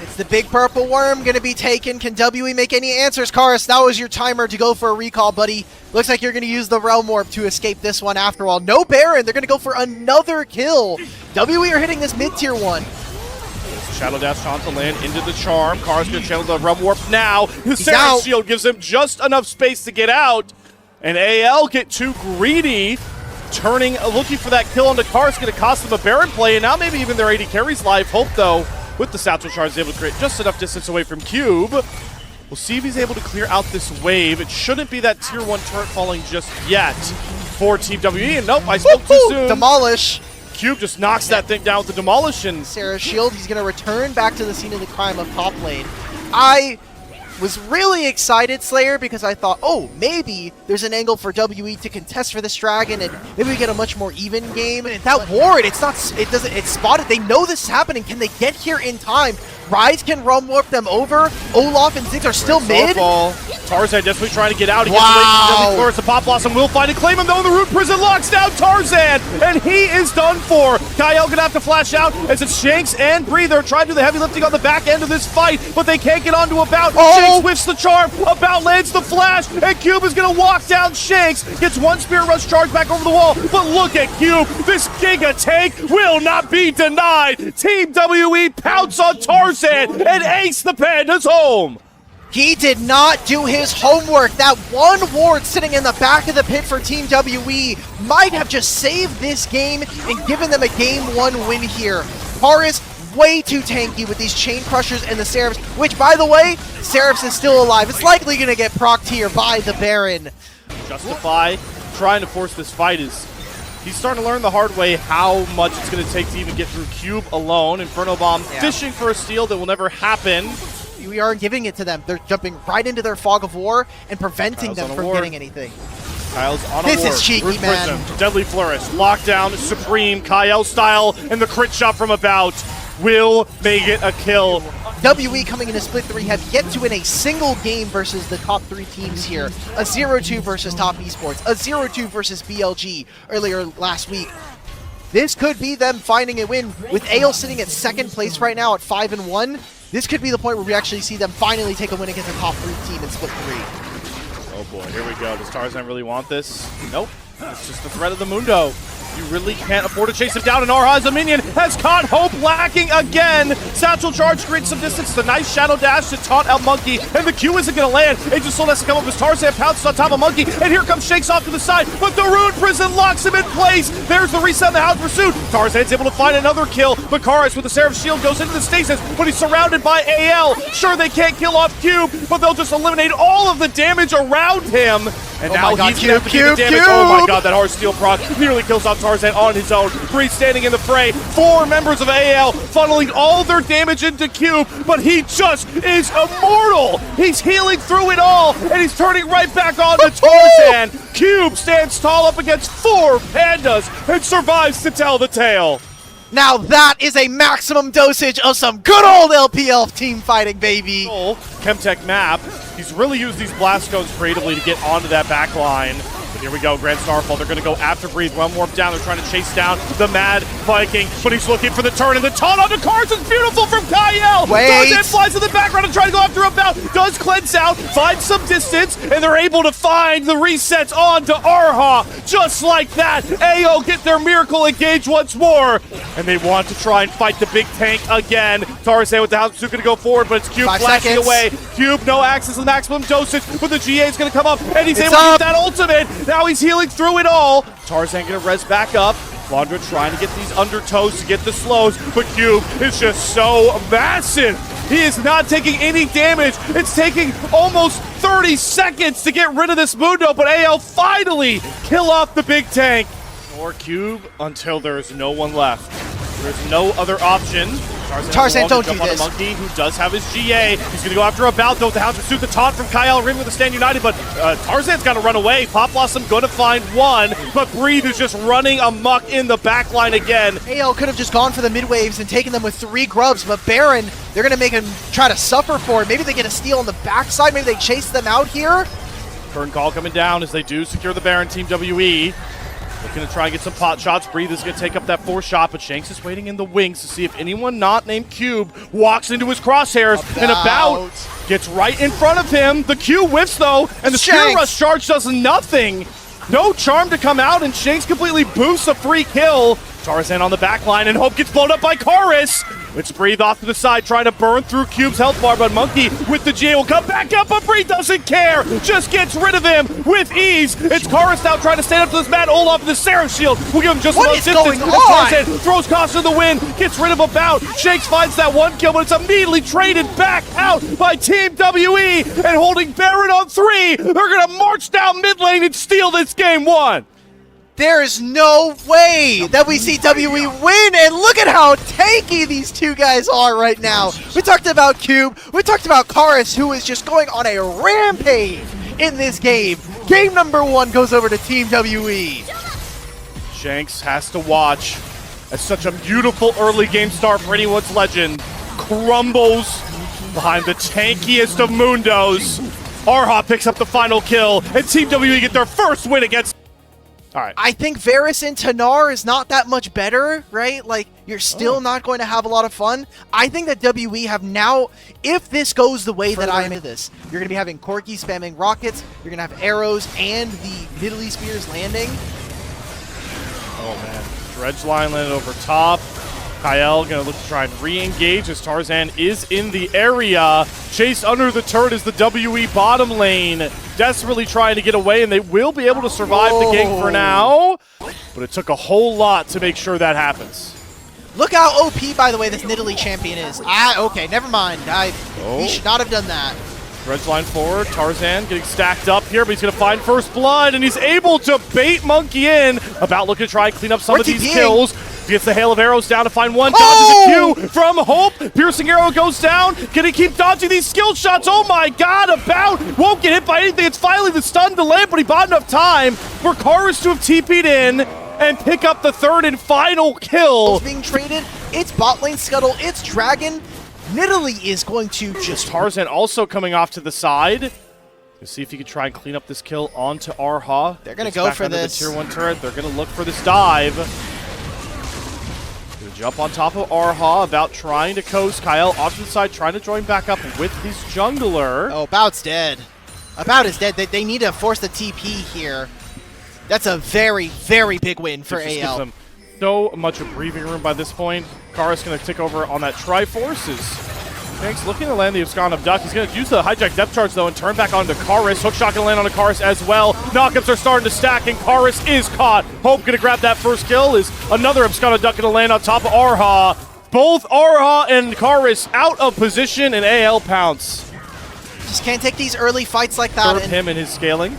It's the big purple worm going to be taken. Can WE make any answers? Karis, that was your timer to go for a recall, buddy. Looks like you're going to use the Realm Warp to escape this one after all. No Baron. They're going to go for another kill. WE are hitting this mid-tier one. Shadow Dash onto land into the Charm. Cars going to channel the Realm Warp now. The He's Sarah out. Shield gives him just enough space to get out. And AL get too greedy. Looking for that kill onto Cars. Going to cost them a Baron play. And now maybe even their AD carries live. Hope, though, with the Satchel Charge, is able to create just enough distance away from Cube. We'll see if he's able to clear out this wave. It shouldn't be that tier 1 turret falling just yet for Team WE. And nope, I spoke too soon. Demolish. Cube just knocks that thing down with the Demolish. And Sarah's shield. He's going to return back to the scene of the crime of top lane. I was really excited, Slayer, because I thought, oh, maybe there's an angle for WE to contest for this dragon, and maybe we get a much more even game. And that ward, it's spotted. They know this is happening. Can they get here in time? Rise can Realm Warp them over. Olaf and Ziggs are still mid. Tarzan desperately trying to get out. He Wow. gets away from the Pop Blossom. Will find and claim him, though. The Root Prison locks down Tarzan, and he is done for. Kyle gonna have to flash out as it's Shanks and Breather trying to do the heavy lifting on the back end of this fight, but they can't get onto About. Shanks whiffs the charm. About lands the flash, and Cube is gonna walk down Shanks. Gets one Spirit Rush charge back over the wall, but look at Cube. This Giga Tank will not be denied. Team WE pounce on Tarzan and ace the Pandas home. He did not do his homework. That one ward sitting in the back of the pit for Team WE might have just saved this game and given them a Game 1 win here. Paris way too tanky with these Chain Crushers and the Seraphs, which, by the way, Seraphs is still alive. It's likely going to get procced here by the Baron. Justify trying to force this fight is he's starting to learn the hard way how much it's going to take to even get through Cube alone. Inferno Bomb fishing for a steal that will never happen. We aren't giving it to them. They're jumping right into their fog of war and preventing them from getting anything. Kyle's on a This ward. is cheeky, Root man. Prism, Deadly Flourish, Lockdown, Supreme, Kyle style, and the crit shot from About will make it a kill. WE coming into Split 3 have yet to win a single game versus the top 3 teams here. A 0-2 versus Top Esports, a 0-2 versus BLG earlier last week. This could be them finding a win. With Ale sitting at 2nd place right now at 5-1, this could be the point where we actually see them finally take a win against a top 3 team in Split 3. Oh boy, here we go. Does Tarzan really want this? Nope. It's just the threat of the Mundo. You really can't afford to chase him down, and Arha, as a minion, has caught Hope lacking again. Satchel Charge creates some distance. It's a nice Shadow Dash to taunt out Monkey, and the Q isn't going to land. Aegis Soul has to come up as Tarzan pounces on top of Monkey, and here comes Shanks off to the side, but the Rune Prison locks him in place. There's the reset in the House Pursuit. Tarzan's able to find another kill. Makaris with the Seraph Shield goes into the stasis, but he's surrounded by AL. Sure, they can't kill off Cube, but they'll just eliminate all of the damage around him. And now he's going to have to do the damage. Oh my god, that hard steel proc nearly kills off Tarzan on his own. Breeze standing in the fray. 4 members of AL funneling all their damage into Cube, but he just is immortal. He's healing through it all, and he's turning right back on to Tarzan. Cube stands tall up against 4 pandas and survives to tell the tale. Now that is a maximum dosage of some good old LPL team fighting, baby. Chemtech map. He's really used these blast stones creatively to get onto that back line. But here we go, Grand Starfall. They're going to go after Breathe. One warp down. They're trying to chase down the Mad Viking, but he's looking for the turn, and the taunt onto Cars is beautiful from Kyle. Tarzan flies in the background and trying to go after About. Does cleanse out, finds some distance, and they're able to find the resets onto Arha. Just like that, AO get their miracle engage once more, and they want to try and fight the big tank again. Tarzan with the House Pursuit going to go forward, but it's Cube flashing away. Cube, no access to the maximum dosage, but the GA is going to come up, and he's able to get that ultimate. Now he's healing through it all. Tarzan going to res back up. Flandra trying to get these undertows to get the slows, but Cube is just so massive. He is not taking any damage. It's taking almost 30 seconds to get rid of this Mundo, but AL finally kill off the big tank. Or Cube until there is no one left. There's no other option Tarzan, don't do jump on this. a Monkey, who does have his GA. He's going to go after a bout, though, with the Hound Pursuit. The taunt from Kyle Rim with the Stand United, but Tarzan's got to run away. Pop Blossom going to find one, but Breathe is just running amok in the backline again. AL could have just gone for the mid waves and taken them with 3 grubs, but Baron, they're going to make him try to suffer for it. Maybe they get a steal on the backside. Maybe they chase them out here. Turn call coming down as they do secure the Baron. Team WE looking to try and get some pot shots. Breathe is going to take up that 4th shot, but Shanks is waiting in the wings to see if anyone not named Cube walks into his crosshairs. And About gets right in front of him. The Q whiffs, though, and the Spear Rush charge does nothing. No charm to come out, and Shanks completely boosts a free kill. Tarzan on the back line, and Hope gets blown up by Chorus, which Breathe off to the side, trying to burn through Cube's health bar, but Monkey with the GA will come back up, but Breathe doesn't care, just gets rid of him with ease. It's Chorus now trying to stand up to this Matt Olaf, the Sarah Shield will give him just enough distance. Tarzan throws Cost to the wind, gets rid of About. Shanks finds that 1 kill, but it's immediately traded back out by Team WE, and holding Baron on 3, they're gonna march down mid lane and steal this game 1. There is no way that we see WE win, and look at how tanky these two guys are right now. We talked about Cube, we talked about Chorus, who is just going on a rampage in this game. Game number 1 goes over to Team WE. Shanks has to watch as such a beautiful early game start for anyone's legend crumbles behind the tankiest of Mundos. Arha picks up the final kill, and Team WE get their first win against... All right. I think Varus and Tanar is not that much better, right? Like, you're still not going to have a lot of fun. I think that WE have now, if this goes the way that I am into this, you're going to be having Corki spamming rockets, you're going to have arrows, and the Middle Spears landing. Oh, man. Dredge line landed over top. Kyle going to look to try and re-engage as Tarzan is in the area. Chased under the turret is the WE bottom lane. Desperately trying to get away, and they will be able to survive the gank for now. But it took a whole lot to make sure that happens. Look how OP, by the way, this Nidalee champion is. Okay, never mind. He should not have done that. Dredge line forward. Tarzan getting stacked up here, but he's going to find first blood, and he's able to bait Monkey in. About looking to try and clean up some of these kills. Gets the hail of arrows down to find one. Dodges a Q from Hope. Piercing arrow goes down. Can he keep dodging these skill shots? Oh my god, About won't get hit by anything. It's finally the stun to land, but he bought enough time for Chorus to have TP'd in and pick up the 3rd and final kill. It's being traded. It's bot lane scuttle. It's Dragon. Nidalee is going to just... Tarzan also coming off to the side. Let's see if he can try and clean up this kill onto Arha. They're going to go for this. The tier 1 turret. They're going to look for this dive. Jump on top of Arha, About trying to coast. Kyle off to the side, trying to join back up with his jungler. Oh, About's dead. About is dead. They need to force the TP here. That's a very, very big win for AL. Gives them so much of breathing room by this point. Kara's going to take over on that Triforce. Shanks looking to land the Abscond Abduct. He's going to use the hijack depth charge, though, and turn back onto Chorus. Hookshot going to land on a Chorus as well. Knockups are starting to stack, and Chorus is caught. Hope going to grab that first kill. Is another Abscond Abduct going to land on top of Arha. Both Arha and Chorus out of position, and AL pounce. Just can't take these early fights like that. Curb him in his scaling.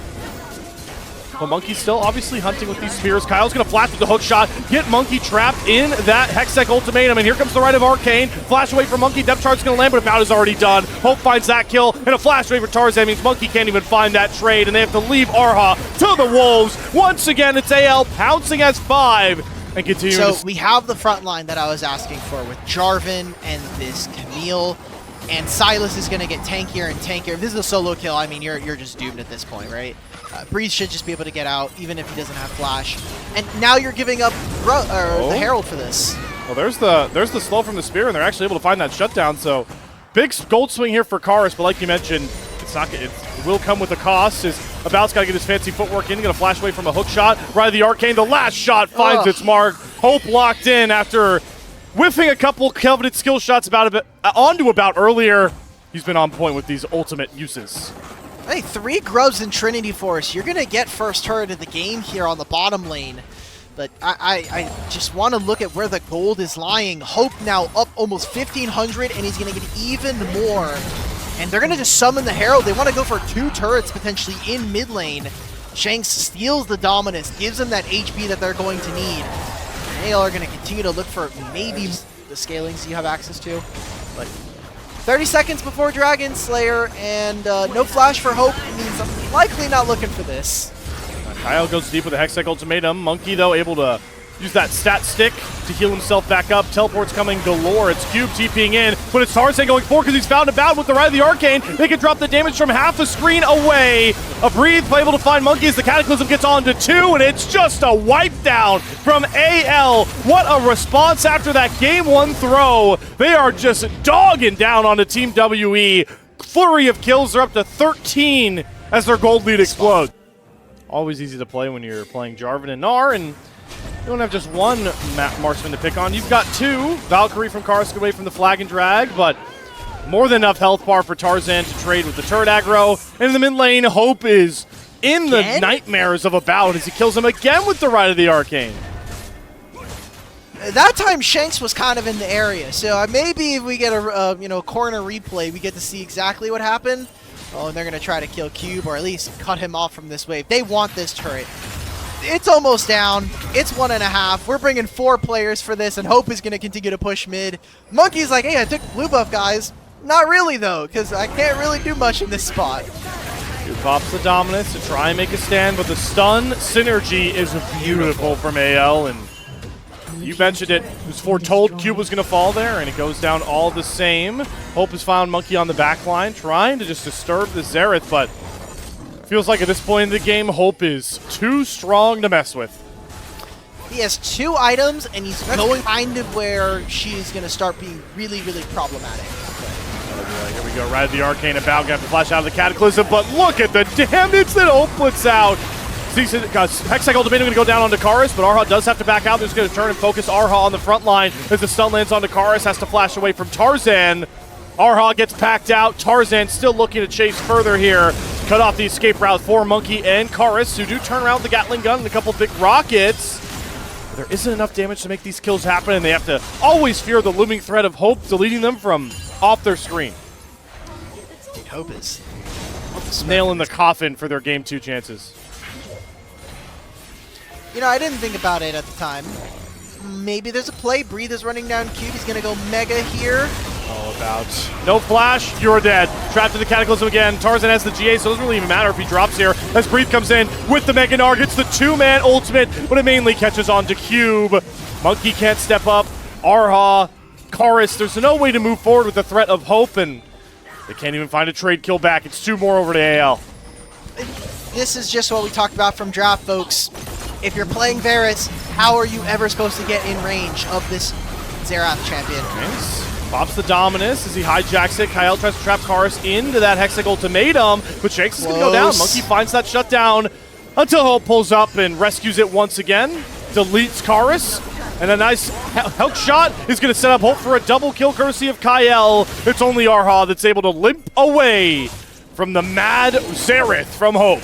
But Monkey's still obviously hunting with these spears. Kyle's going to flash with the hook shot, get Monkey trapped in that Hextech ultimatum, and here comes the right of Arcane. Flash away from Monkey, depth charge is going to land, but About is already done. Hope finds that kill, and a flash away for Tarzan means Monkey can't even find that trade, and they have to leave Arha to the Wolves. Once again, it's AL pouncing as 5 and continuing. So we have the front line that I was asking for with Jarvan and this Camille, and Silas is going to get tankier and tankier. If this is a solo kill, I mean, you're just doomed at this point, right? Breeze should just be able to get out, even if he doesn't have flash. And now you're giving up the Herald for this. Well, there's the slow from the spear, and they're actually able to find that shutdown. So big gold swing here for Chorus, but like you mentioned, it will come with a cost. About's got to get his fancy footwork in. Going to flash away from a hook shot. Right of the Arcane. The last shot finds its mark. Hope locked in after whiffing a couple coveted skill shots onto About earlier. He's been on point with these ultimate uses. Hey, 3 grubs in Trinity Force. You're going to get first turret of the game here on the bottom lane. But I just want to look at where the gold is lying. Hope now up almost 1,500, and he's going to get even more. And they're going to just summon the Herald. They want to go for 2 turrets potentially in mid lane. Shanks steals the Dominus, gives them that HP that they're going to need. AL are going to continue to look for maybe the scalings you have access to. But 30 seconds before Dragon Slayer, and no flash for Hope means I'm likely not looking for this. Kyle goes deep with a Hextech Ultimatum. Monkey, though, able to use that stat stick to heal himself back up. Teleport's coming galore. It's Cube TPing in, but it's Tarzan going forward because he's found a bound with the Ride of the Arcane. They can drop the damage from half the screen away. A Breathe able to find Monkey as the Cataclysm gets on to 2, and it's just a wipe down from AL. What a response after that game 1 throw. They are just dogging down on the Team WE. Flurry of kills. They're up to 13 as their gold lead explodes. Always easy to play when you're playing Jarvan and Gnar, and you don't have just one marksman to pick on. You've got 2. Valkyrie from Karsk away from the flag and drag, but more than enough health bar for Tarzan to trade with the turret aggro. And in the mid lane, Hope is in the nightmares of a bout as he kills him again with the Ride of the Arcane. That time Shanks was kind of in the area, so maybe if we get a corner replay, we get to see exactly what happened. Oh, and they're going to try to kill Cube, or at least cut him off from this wave. They want this turret. It's almost down. It's 1.5. We're bringing 4 players for this, and Hope is going to continue to push mid. Monkey's like, hey, I took blue buff, guys. Not really, though, because I can't really do much in this spot. Cube pops the Dominus to try and make a stand, but the stun synergy is beautiful from AL, and you mentioned it. It was foretold Cube was going to fall there, and it goes down all the same. Hope has found Monkey on the back line, trying to just disturb the Xerath, but feels like at this point in the game, Hope is too strong to mess with. He has 2 items, and he's going kind of where she's going to start being really, really problematic. Here we go, Ride of the Arcane about, got to flash out of the Cataclysm, but look at the damage that Hope puts out. Hextech Ultimatum going to go down onto Karis, but Arha does have to back out. They're just going to turn and focus Arha on the front line as the stun lands onto Karis, has to flash away from Tarzan. Arha gets packed out. Tarzan still looking to chase further here. Cut off the escape route for Monkey and Karis, who do turn around with the Gatling gun and a couple big rockets. But there isn't enough damage to make these kills happen, and they have to always fear the looming threat of Hope deleting them from off their screen. Dude, Hope is nailing the coffin for their Game 2 chances. I didn't think about it at the time. Maybe there's a play. Breathe is running down Cube. He's going to go Mega here. All about. No flash, you're dead. Trapped in the Cataclysm again. Tarzan has the GA, so it doesn't really even matter if he drops here. As Breathe comes in with the Mega Gnar, gets the 2-man ultimate, but it mainly catches on to Cube. Monkey can't step up. Arha, Karis, there's no way to move forward with the threat of Hope, and they can't even find a trade kill back. It's 2 more over to AL. This is just what we talked about from draft, folks. If you're playing Varus, how are you ever supposed to get in range of this Xerath champion? Nice. Pops the Dominus as he hijacks it. Kyle tries to trap Karis into that Hextech Ultimatum, but Shanks is going to go down. Monkey finds that shutdown until Hope pulls up and rescues it once again. Deletes Karis, and a nice hook shot is going to set up Hope for a double kill courtesy of Kyle. It's only Arha that's able to limp away from the mad Xerath from Hope.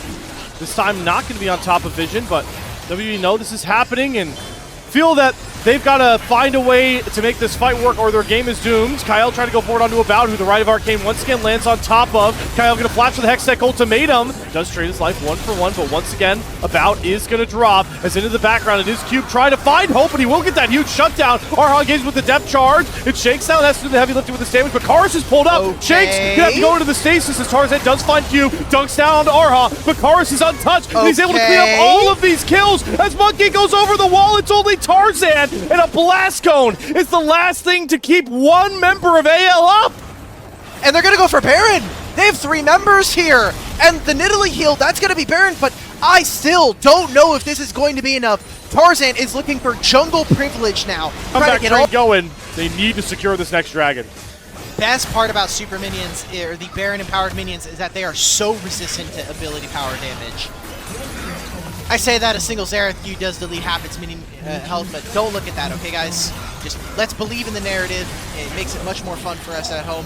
This time not going to be on top of Vision, but WE know this is happening and feel that they've got to find a way to make this fight work or their game is doomed. Kyle trying to go forward onto About, who the Rite of Arcane once again lands on top of. Kyle going to flash with the Hextech Ultimatum. Does trade his life 1 for 1, but once again, About is going to drop. As into the background, it is Cube trying to find Hope, and he will get that huge shutdown. Arha engages with the depth charge. It shakes down, has to do the heavy lifting with the damage, but Karis is pulled up. Okay. Shakes going to have to go into the stasis as Tarzan does find Cube. Dunks down onto Arha, but Karis is untouched. And he's able to clean up all of these kills as Monkey goes over the wall. It's only Tarzan, and a blast cone is the last thing to keep one member of AL up. And they're going to go for Baron. They have 3 members here. And the Nidalee heal, that's going to be Baron, but I still don't know if this is going to be enough. Tarzan is looking for jungle privilege now. Comeback train going. They need to secure this next dragon. Best part about super minions, or the Baron empowered minions, is that they are so resistant to ability power damage. I say that a single Xerath Q does delete half its minion health, but don't look at that, okay, guys? Just let's believe in the narrative. It makes it much more fun for us at home.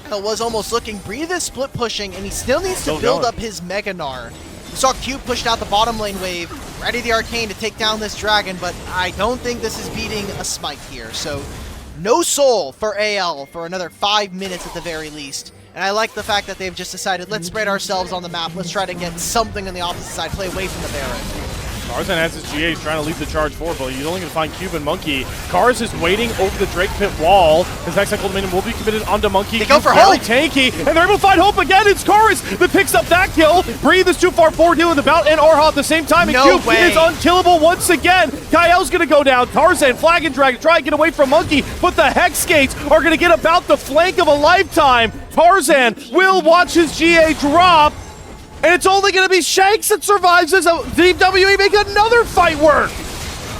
It was almost looking. Breathe is split pushing, and he still needs to build up his Mega Gnar. We saw Cube pushed out the bottom lane wave, ready the Arcane to take down this dragon, but I don't think this is beating a Smite here. So no soul for AL for another 5 minutes at the very least. And I like the fact that they've just decided, let's spread ourselves on the map. Let's try to get something on the opposite side, play away from the Baron. Tarzan has his GA, he's trying to lead the charge forward, but he's only going to find Cube and Monkey. Kars is waiting over the Drake Pit wall. His next cycle dominion will be committed onto Monkey. They go for very Hope. tanky, and they're able to find Hope again. It's Kars that picks up that kill. Breathe is too far forward, dealing the bout, and Arha at the same time. And No Cube way. is unkillable once again. Kael's going to go down. Tarzan, Flag and Drag, try and get away from Monkey, but the Hex Skates are going to get about the flank of a lifetime. Tarzan will watch his GA drop. And it's only going to be Shanks that survives as WWE make another fight work.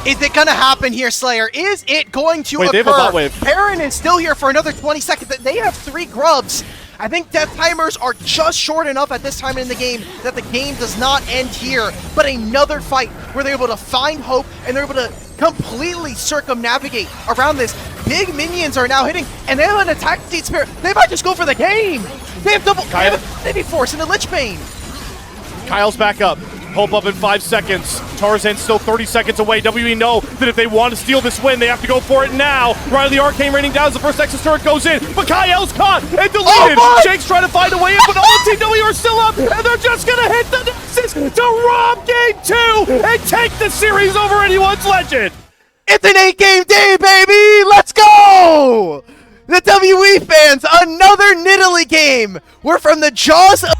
Is it going to happen here, Slayer? Is it going to Wait, occur? they have a bot wave. Perrin is still here for another 20 seconds. They have 3 grubs. I think death timers are just short enough at this time in the game that the game does not end here. But another fight where they're able to find Hope and they're able to completely circumnavigate around this. Big minions are now hitting, and they have an attack state spirit. They might just go for the game. They have double. They have a force and a Lich Bane. Kyle's back up. Hope up in 5 seconds. Tarzan's still 30 seconds away. WE know that if they want to steal this win, they have to go for it now. Riley Arcane raining down as the first Nexus turret goes in, but Kyle's caught and deleted. Shake's trying to find a way in, but all Team W are still up, and they're just going to hit the Nexus to rob Game 2 and take the series over anyone's legend. It's an 8-game day, baby! Let's go! The WE fans, another Nidalee game! We're from the jaws of